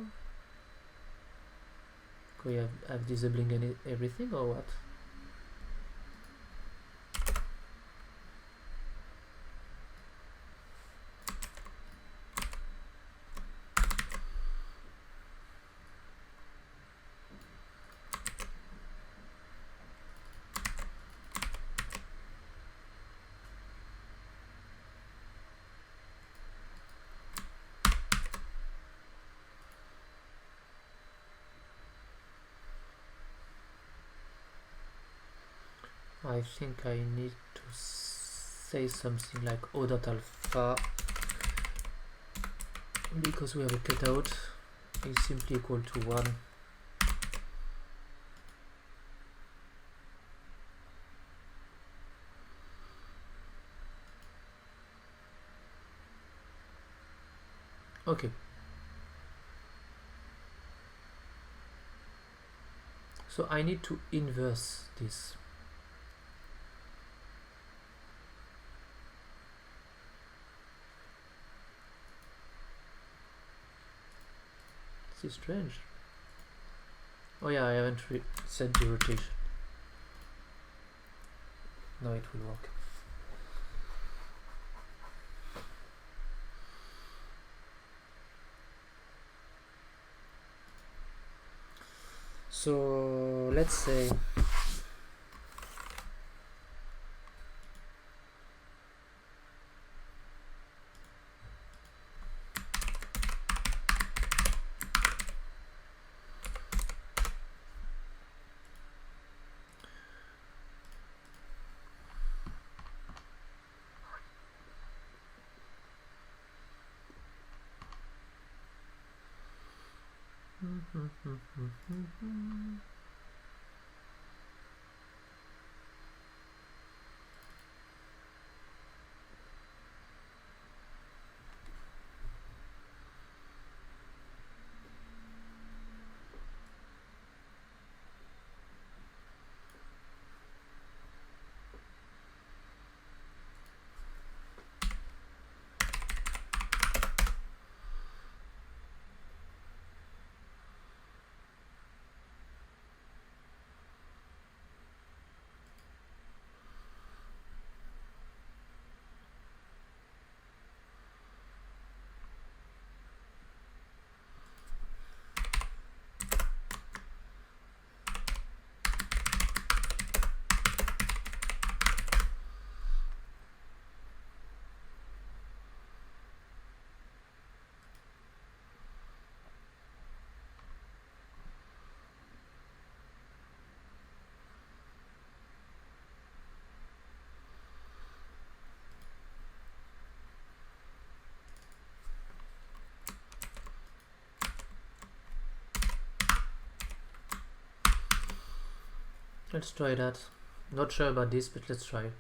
Could we have disabling everything or what? I think I need to say something like O dot alpha, because we have a cutout, is simply equal to 1. Okay. So I need to inverse this. This is strange. Oh yeah, I haven't set the rotation. Now it will work. So let's say let's try that. Not sure about this, but let's try.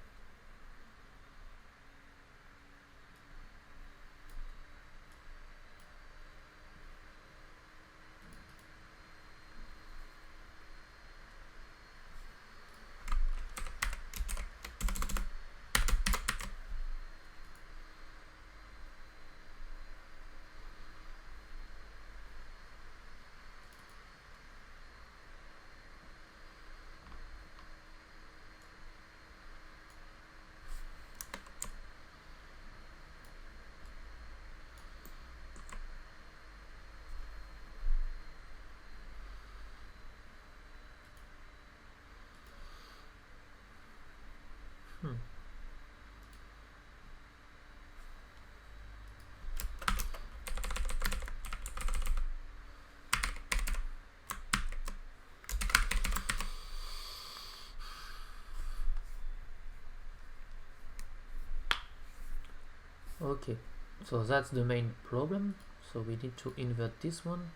Okay, so that's the main problem. So we need to invert this one.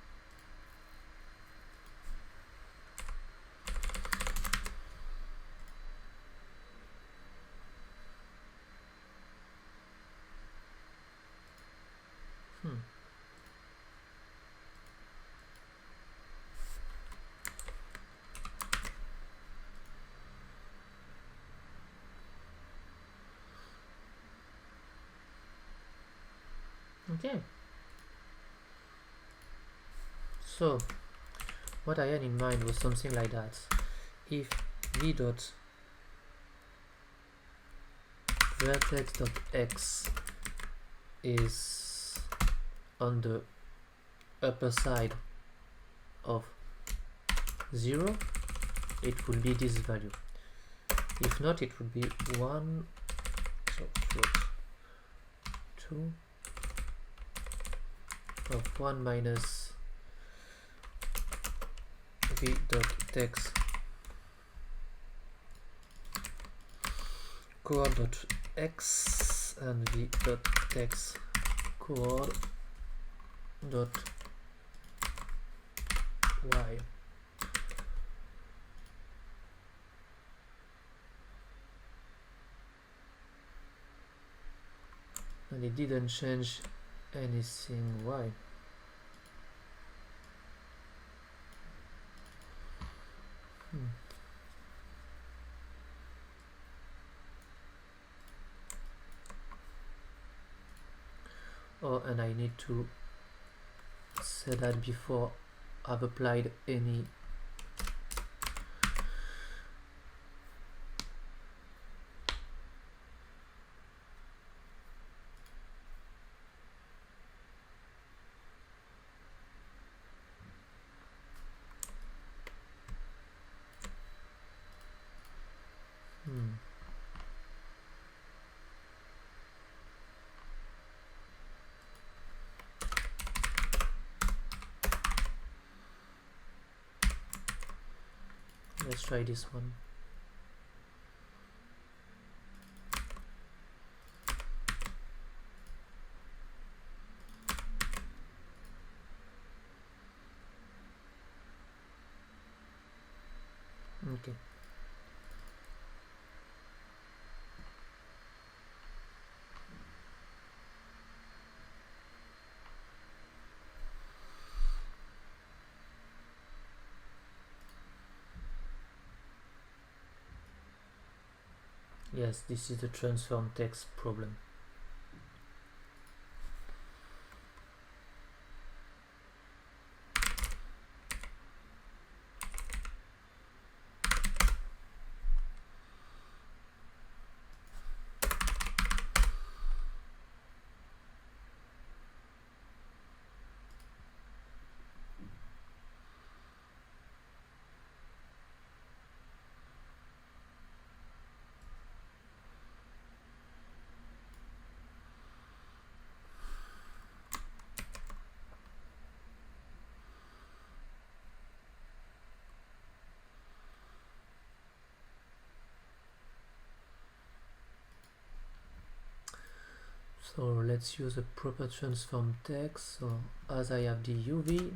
Okay, so what I had in mind was something like that. If v dot vertex dot x is on the upper side of 0, it will be this value. If not, it would be 1, so 2 of 1 minus v dot text coord dot x and v dot text coord dot y. And it didn't change anything. Why? Oh, and I need to say that before I've applied any let's try this one. Okay. Yes, this is the transform text problem. So let's use a proper transform text. So as I have the UV,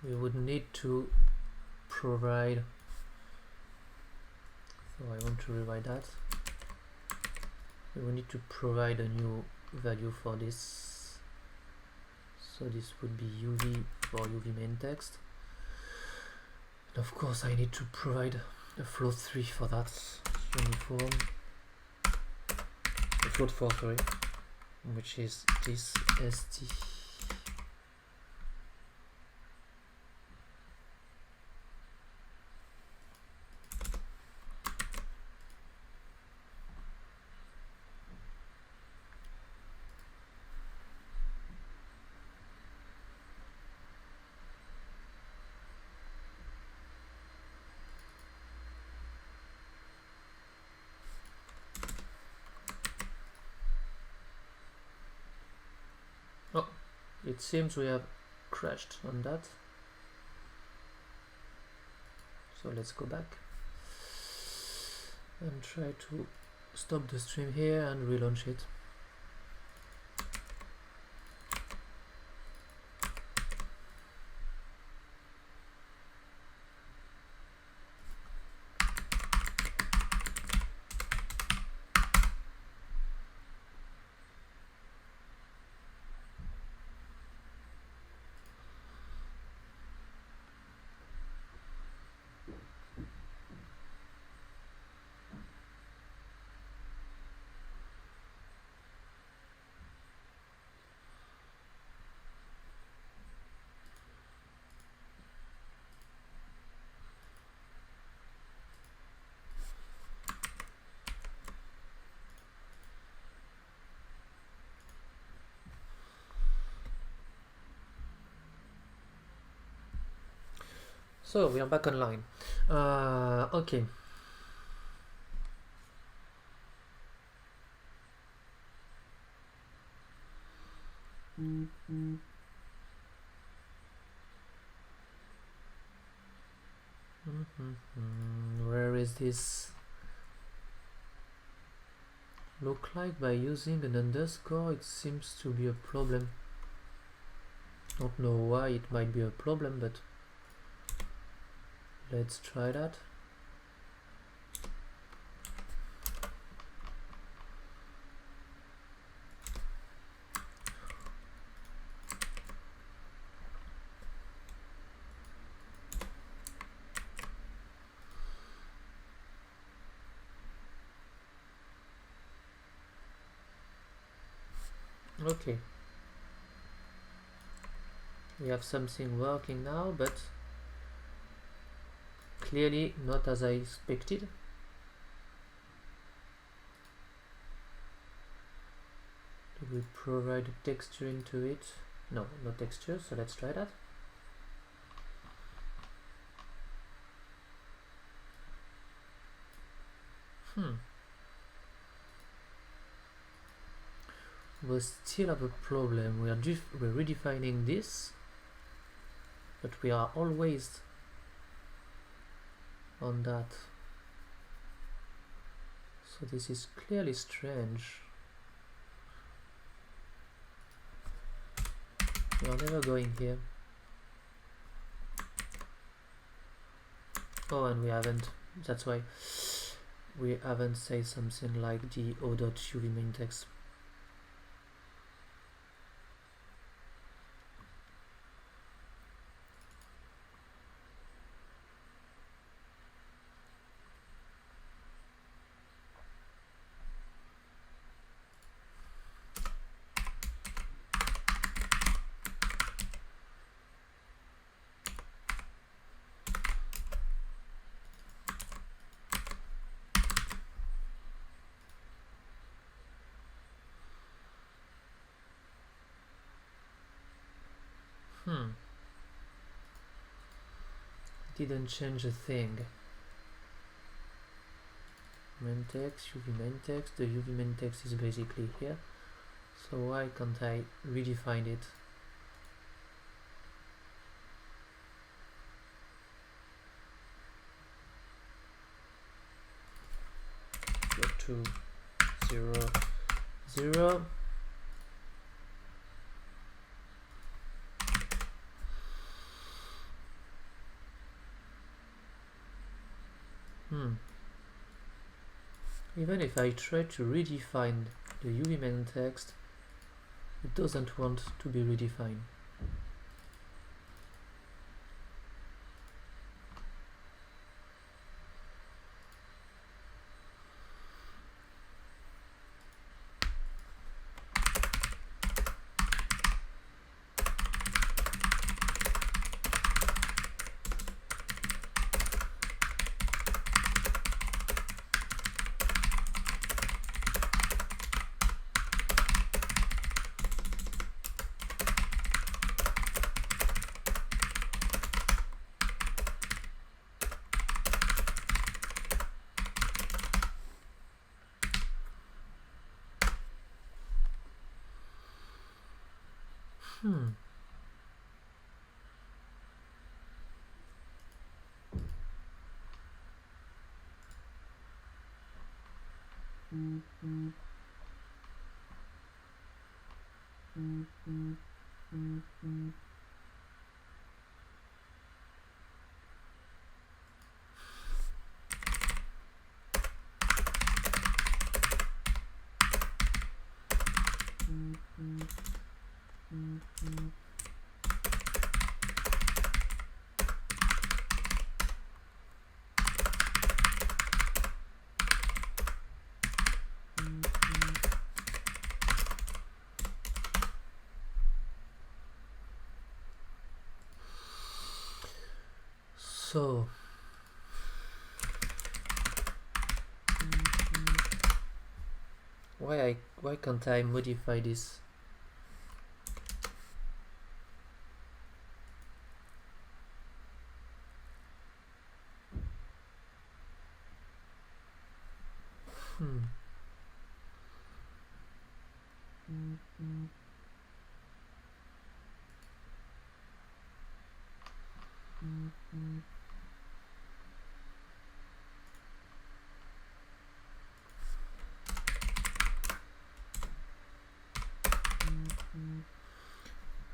we would need to provide, so I want to rewrite that. We will need to provide a new value for this, so this would be UV for UV main text, and of course I need to provide a float 3 for that. Uniform a float 4, sorry, which is this st. Oh, it seems we have crashed on that. So let's go back and try to stop the stream here and relaunch it. So we are back online. Okay. Where is this? Look like by using an underscore it seems to be a problem. Don't know why it might be a problem, but let's try that. Okay. We have something working now, but clearly not as I expected. Do we provide a texture into it? No, no texture, so let's try that. We still have a problem. We're redefining this, but we are always on that. So this is clearly strange. We are never going here. Oh, and we haven't. That's why we haven't said something like the o.uv main text. Didn't change a thing. Main text, UV main text. The UV main text is basically here. So why can't I redefine it? Go to 0, 0. Even if I try to redefine the UV main text, it doesn't want to be redefined. So why can't I modify this?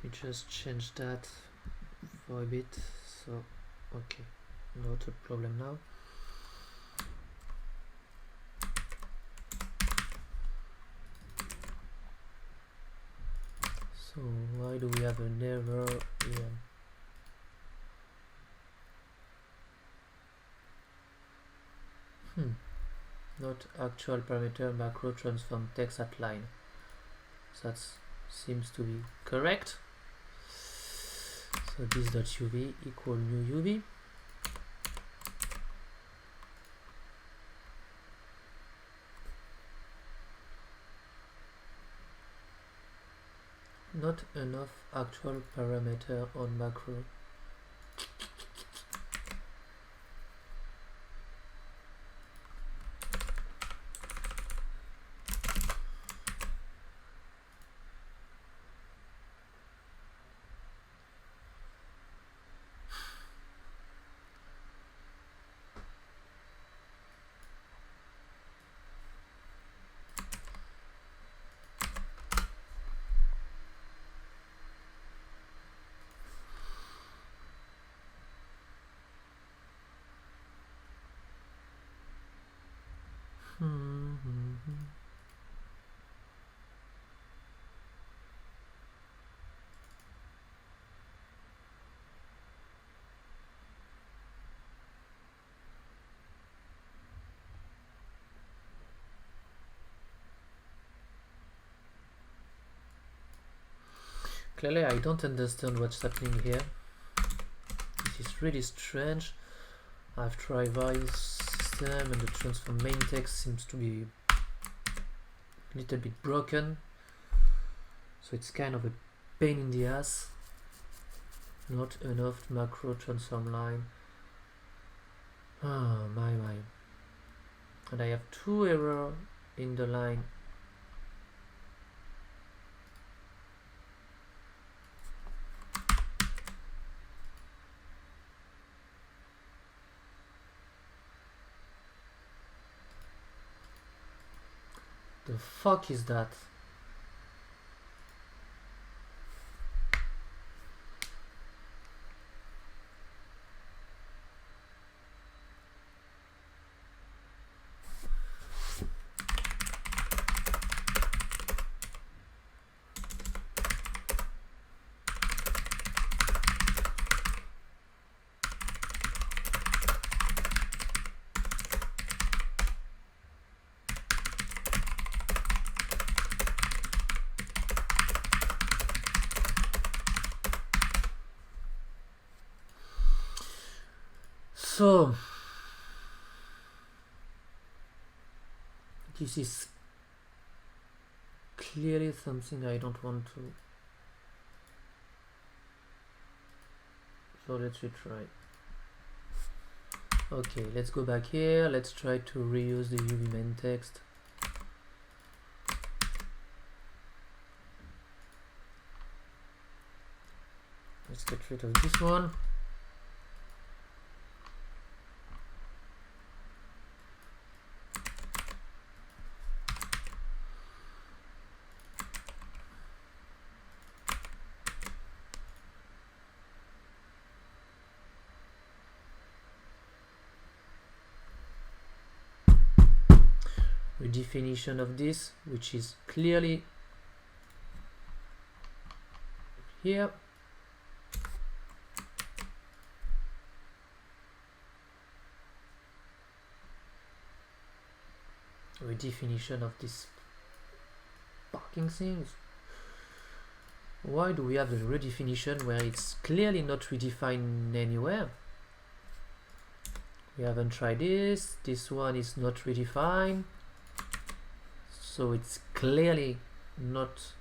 We just change that for a bit, so okay, not a problem now. So why do we have an error here? Not actual parameter macro transform text at line. That seems to be correct. So this.uv equal new uv. Not enough actual parameter on macro. Clearly I don't understand what's happening here. This is really strange. I've tried various systems and the transform main text seems to be a little bit broken. So it's kind of a pain in the ass. Not enough macro transform line. Oh my. And I have two errors in the line. The fuck is that? So this is clearly something I don't want to. So let's retry. Okay, let's go back here. Let's try to reuse the UV main text. Let's get rid of this one. Redefinition of this, which is clearly here. Redefinition of this parking things. Why do we have the redefinition where it's clearly not redefined anywhere? We haven't tried this. This one is not redefined, so it's clearly not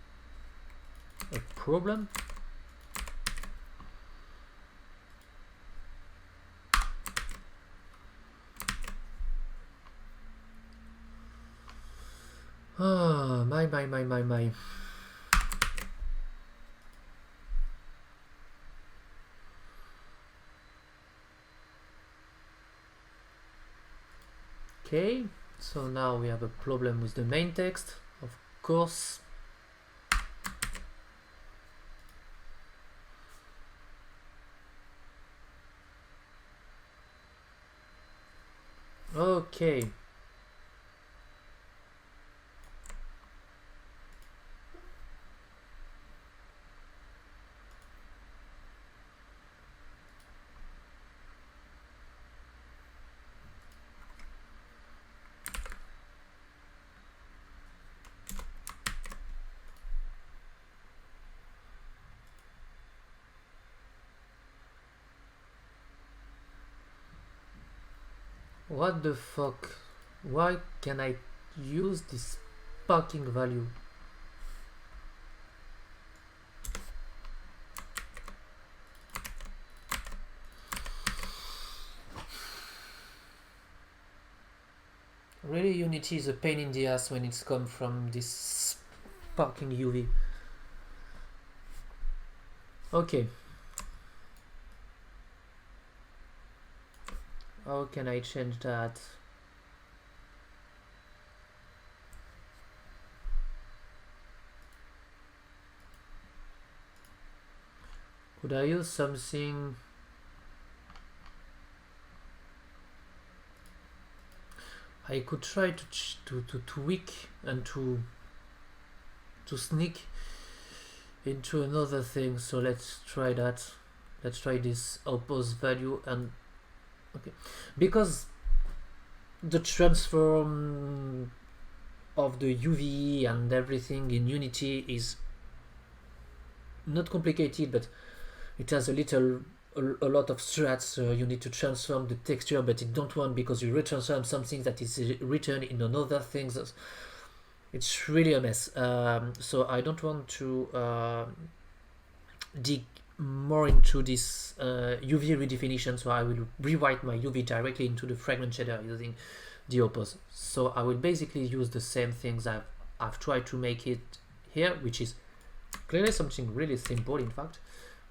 a problem. Oh, my. Okay, so now we have a problem with the main text, of course. Okay. What the fuck? Why can I use this parking value? Really, Unity is a pain in the ass when it's come from this parking UV. Okay. How can I change that? Could I use something? I could try to tweak and to sneak into another thing. So let's try that. Let's try this oppose value and okay, because the transform of the UV and everything in Unity is not complicated, but it has a lot of strats. You need to transform the texture, but you don't want, because you retransform something that is written in another thing. It's really a mess. So I don't want to dig more into this UV redefinition, so I will rewrite my UV directly into the fragment shader using the oppose. So I will basically use the same things I've tried to make it here, which is clearly something really simple in fact,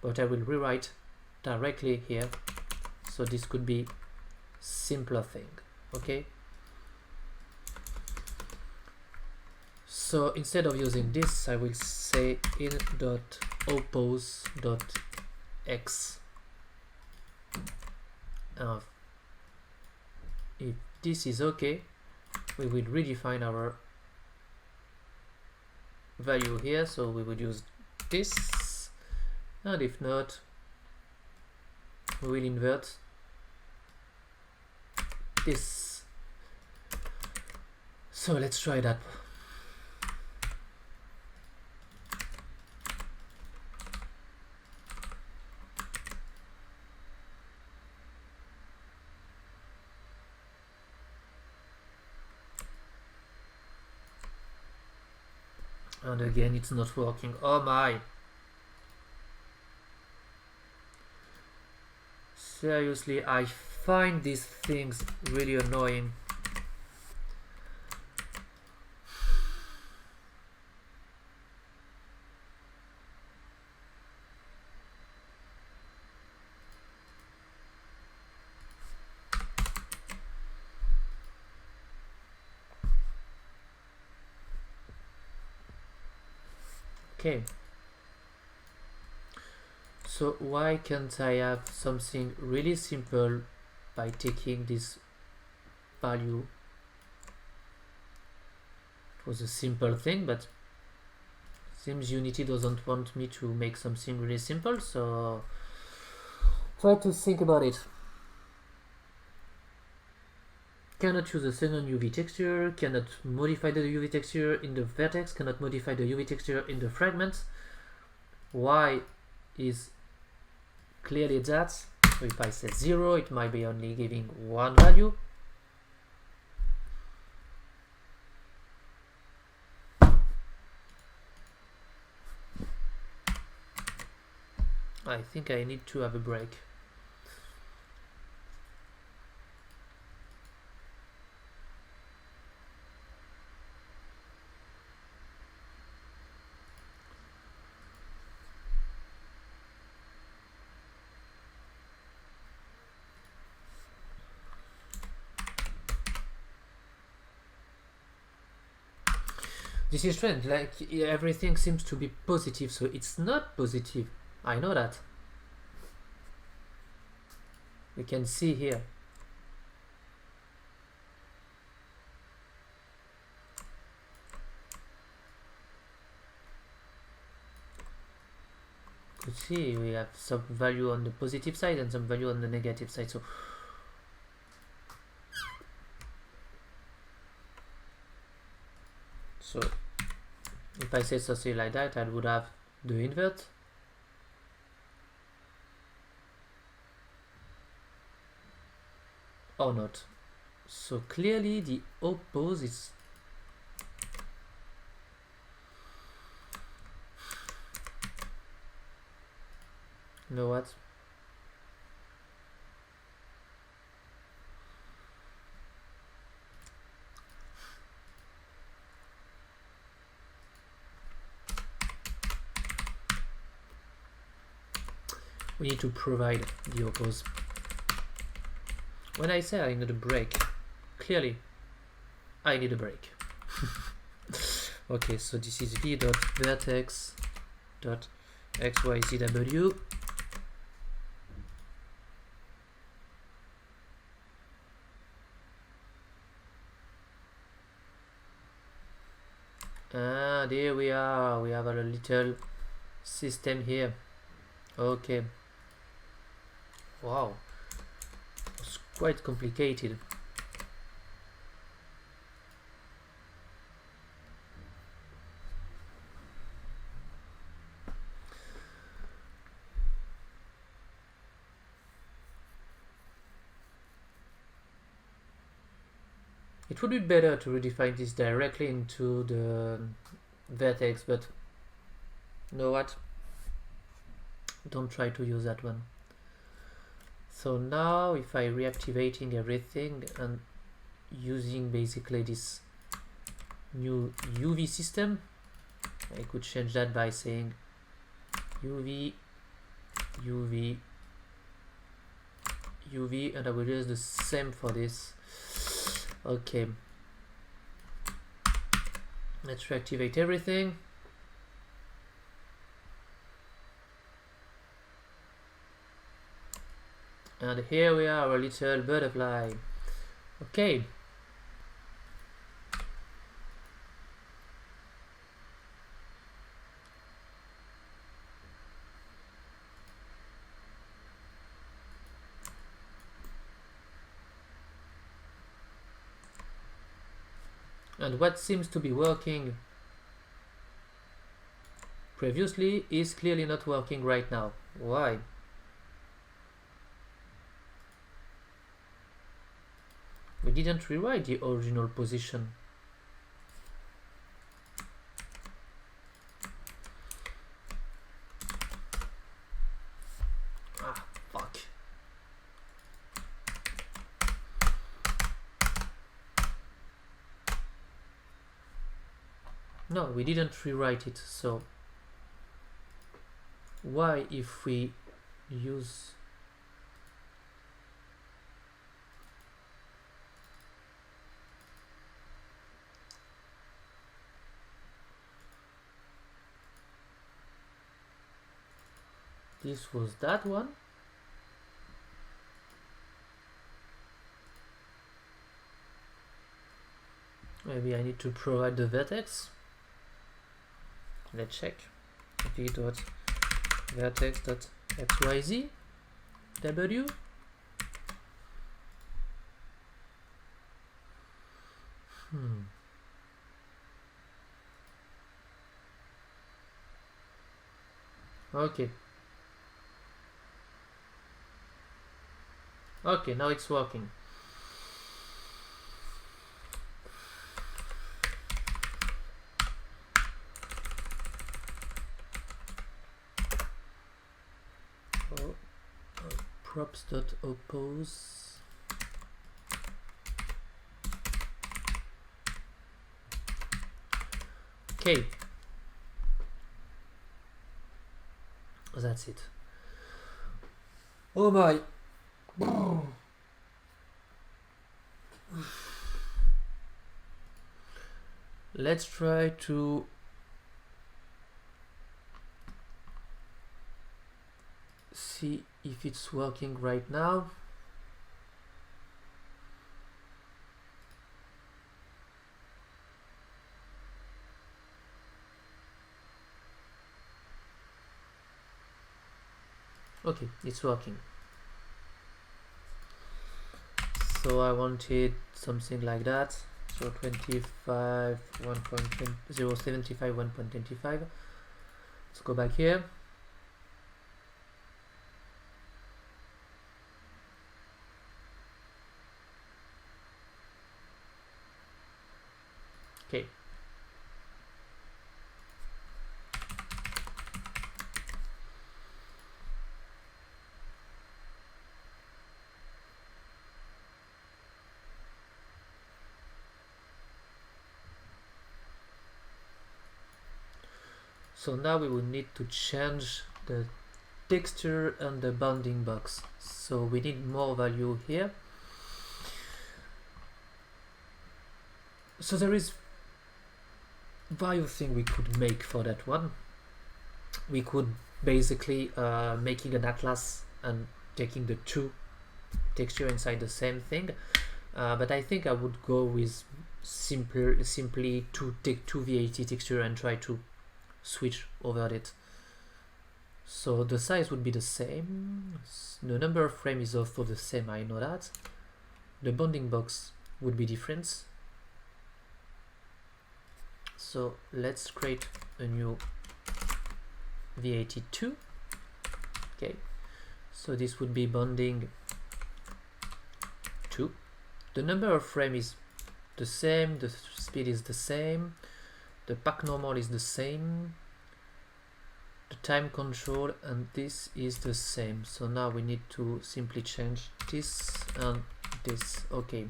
but I will rewrite directly here, so this could be simpler thing. Okay, so instead of using this, I will say in.oppose.x. If this is okay, we will redefine our value here, so we would use this, and if not, we will invert this. So let's try that. And again, it's not working. Oh my! Seriously, I find these things really annoying. Okay. So why can't I have something really simple by taking this value? It was a simple thing, but seems Unity doesn't want me to make something really simple, so try to think about it. Cannot choose a second UV texture, cannot modify the UV texture in the vertex, cannot modify the UV texture in the fragments. Why is clearly that? So if I say 0, it might be only giving one value. I think I need to have a break. This is strange, like everything seems to be positive, so it's not positive. I know that. We can see here. You see, we have some value on the positive side and some value on the negative side. So if I say something like that, I would have the invert. Or not. So clearly the opposite. You know what? We need to provide the oppose. When I say I need a break, clearly I need a break. Okay, so this is v.vertex.xyzw. Ah, there we are. We have a little system here. Okay. Wow. It's quite complicated. It would be better to redefine this directly into the vertex, but you know what? Don't try to use that one. So now if I reactivating everything and using basically this new UV system, I could change that by saying UV, UV, UV, and I will use the same for this. Okay, let's reactivate everything. And here we are, a little butterfly. Okay. And what seems to be working previously is clearly not working right now. Why? We didn't rewrite the original position. No, we didn't rewrite it. So why, if we use this was that one? Maybe I need to provide the vertex. Let's check. v.vertex.xyz w. Okay. Okay, now it's working. Props.oppose. Okay. That's it. Oh my. Let's try to see if it's working right now. Okay, it's working. So I wanted something like that. So 25 1.075 1.25. Let's go back here. Okay. So now we will need to change the texture and the bounding box. So we need more value here. So there is various things we could make for that one. We could basically making an atlas and taking the two texture inside the same thing. But I think I would go with simply to take two VAT texture and try to switch over it. So the size would be the same. The number of frames is also the same, I know that. The bounding box would be different. So let's create a new VAT2. Okay, so this would be bounding 2. The number of frames is the same, the speed is the same, the pack normal is the same, the time control, and this is the same. So now we need to simply change this and this. Okay.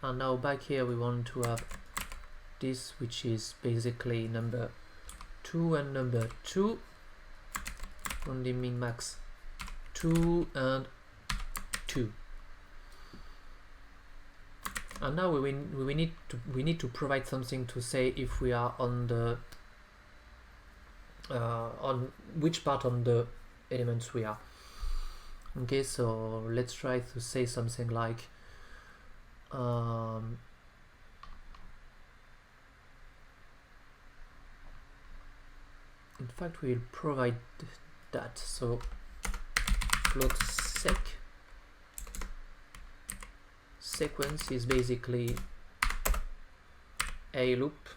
And now back here we want to have this, which is basically number 2 and number 2. Only min max 2 and 2. And now we need to provide something to say if we are on the on which part on the elements we are. Okay, so let's try to say something like in fact we'll provide that. So float sec sequence is basically a loop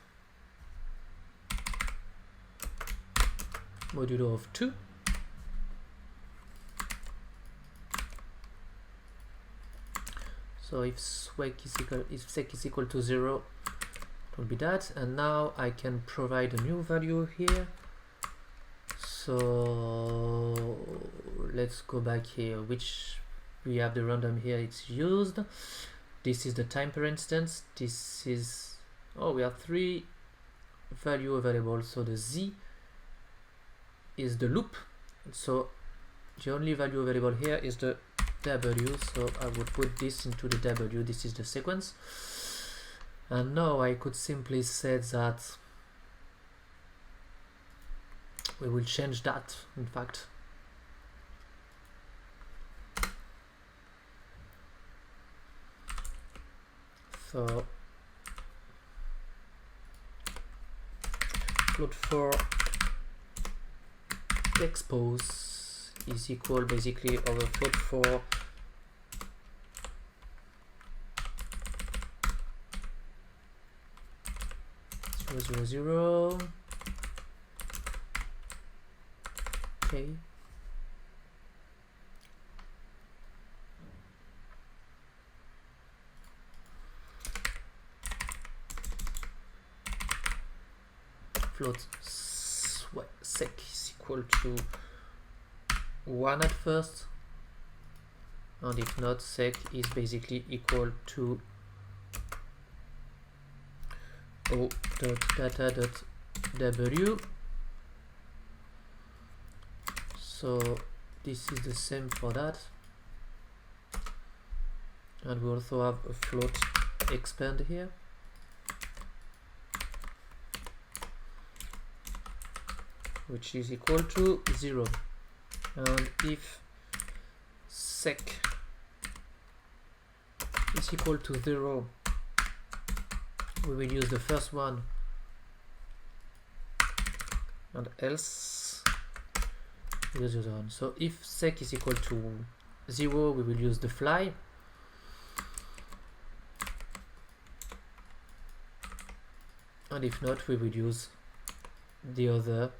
modulo of 2. So if sec is equal to 0, it will be that. And now I can provide a new value here. So let's go back here, which we have the random here, it's used. This is the time per instance. This is Oh, we have three value available. So the z is the loop, so the only value available here is the w, so I would put this into the w. This is the sequence, and now I could simply say that we will change that, in fact. So float for expose is equal basically over float for zero zero zero. Okay. Float sec is equal to 1 at first, and if not, sec is basically equal to o.data.w. So this is the same for that, and we also have a float expand here. Which is equal to 0, and if sec is equal to 0, we will use the first one, and else use the other one. So if sec is equal to 0, we will use the fly, and if not, we will use the other.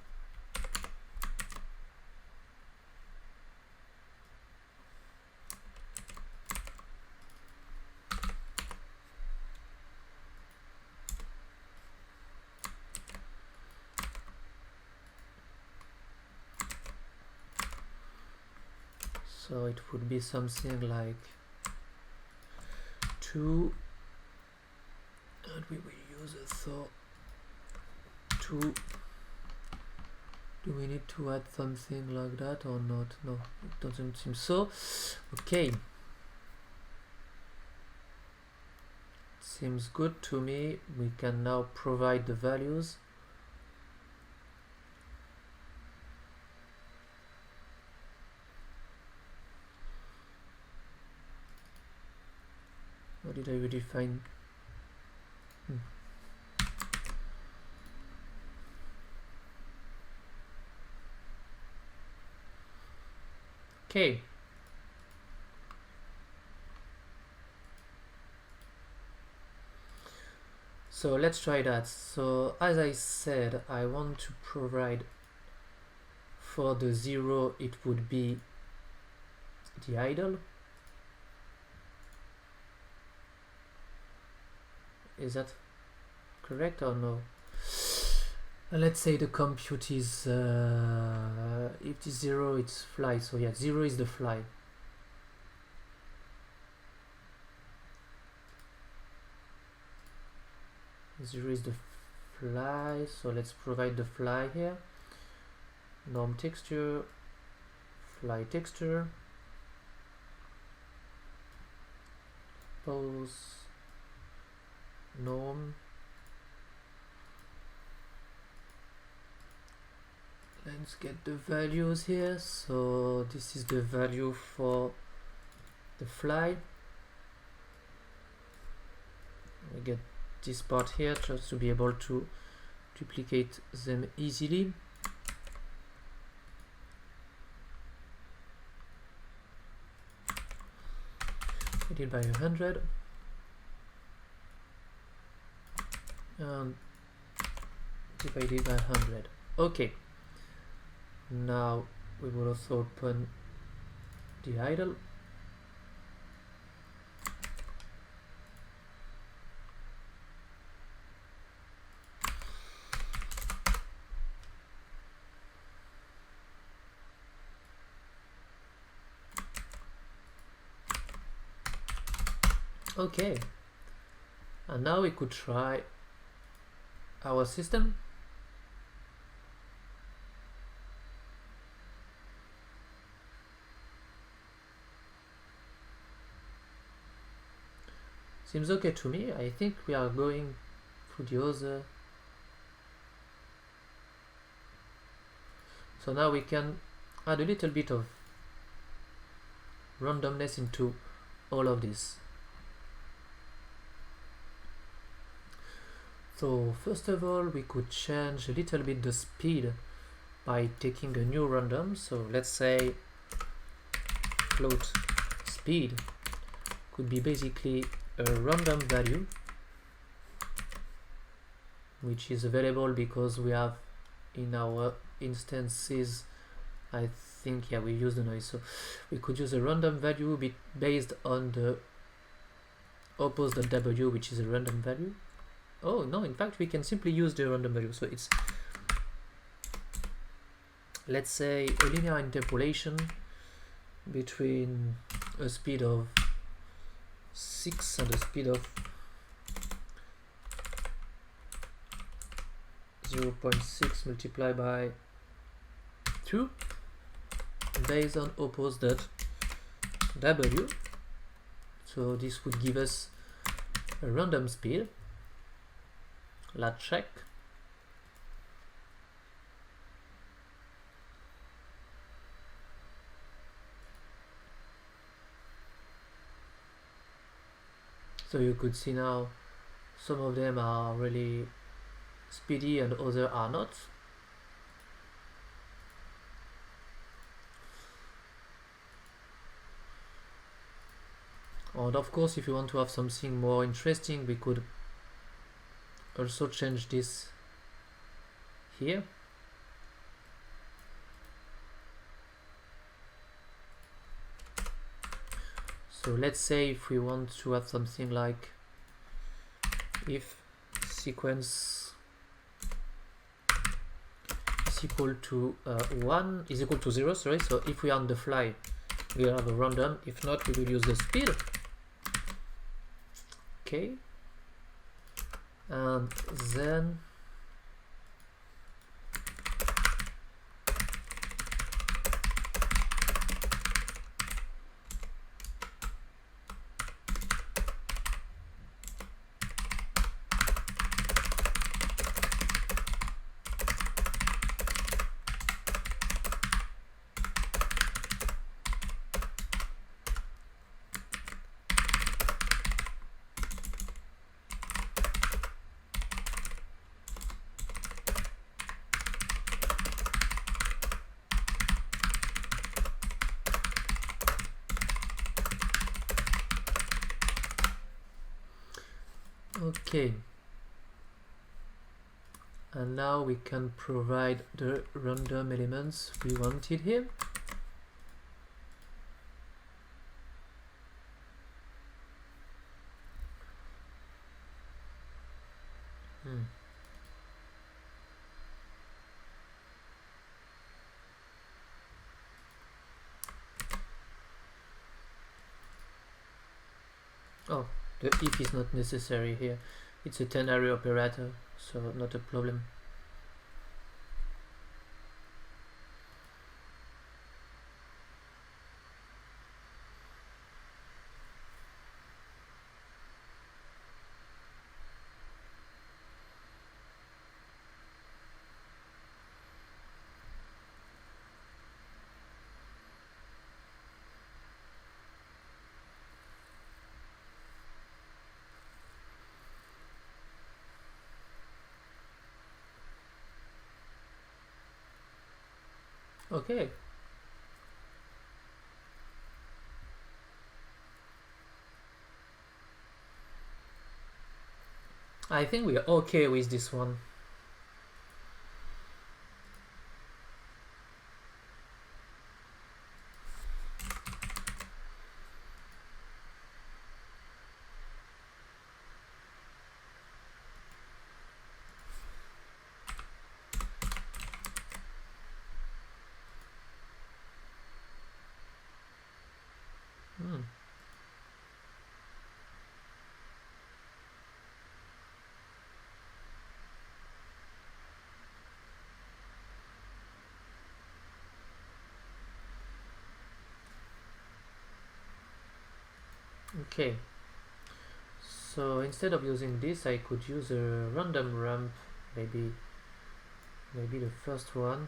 So it would be something like 2, and we will use a so 2. Do we need to add something like that or not? No, it doesn't seem so. Okay. Seems good to me. We can now provide the values. What did I redefine? Okay. So let's try that. So as I said, I want to provide for the 0, it would be the idle. Is that correct or no? Let's say the compute is if it's 0, it's fly. So yeah, 0 is the fly. Zero is the fly. So let's provide the fly here. Norm texture, fly texture, pose, norm. Let's get the values here. So this is the value for the fly. We get this part here just to be able to duplicate them easily. Divided by 100 and divided by 100. Okay. Now we will also open the idle. Okay, and now we could try our system. Seems okay to me. I think we are going through the other. So now we can add a little bit of randomness into all of this. So first of all, we could change a little bit the speed by taking a new random. So let's say float speed could be basically a random value which is available because we have in our instances, I think, yeah, we use the noise, so we could use a random value based on the oppose.w, which is a random value. Oh no, in fact we can simply use the random value. So it's, let's say, a linear interpolation between a speed of 6 and a speed of 0.6 multiplied by 2 based on oppose.w. So this would give us a random speed. Let's check. So you could see now some of them are really speedy and others are not. And of course, if you want to have something more interesting, we could also change this here. So let's say if we want to have something like if sequence is equal to 1 is equal to 0, sorry. So if we are on the fly, we have a random. If not, we will use the speed. Okay. And then okay, and now we can provide the random elements we wanted here. Oh, the if is not necessary here. It's a ternary operator, so not a problem. Okay. I think we are okay with this one. Okay, so instead of using this, I could use a random ramp, maybe the first one.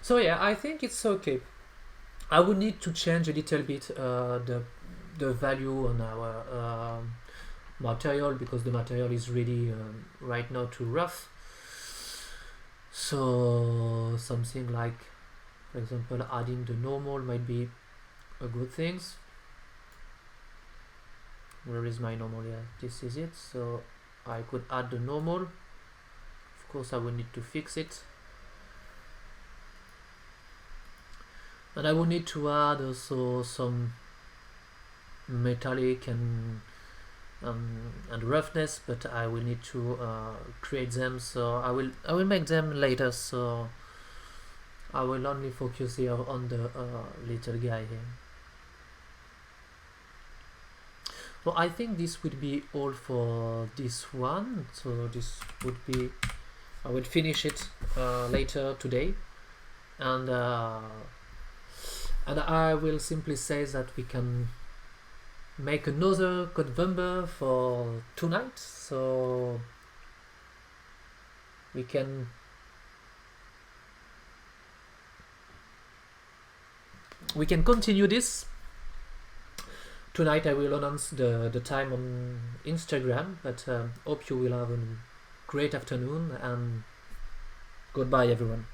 So yeah, I think it's okay. I would need to change a little bit the value on our material, because the material is really right now too rough. So something like, for example, adding the normal might be a good thing. Where is my normal? Yeah, this is it. So I could add the normal. Of course, I will need to fix it, and I will need to add also some metallic and roughness, but I will need to create them. So I will make them later. So I will only focus here on the little guy here. So I think this would be all for this one. So this would be, I will finish it later today, and I will simply say that we can make another code number for tonight. So we can continue this tonight. I will announce the time on Instagram, but hope you will have a great afternoon, and goodbye everyone.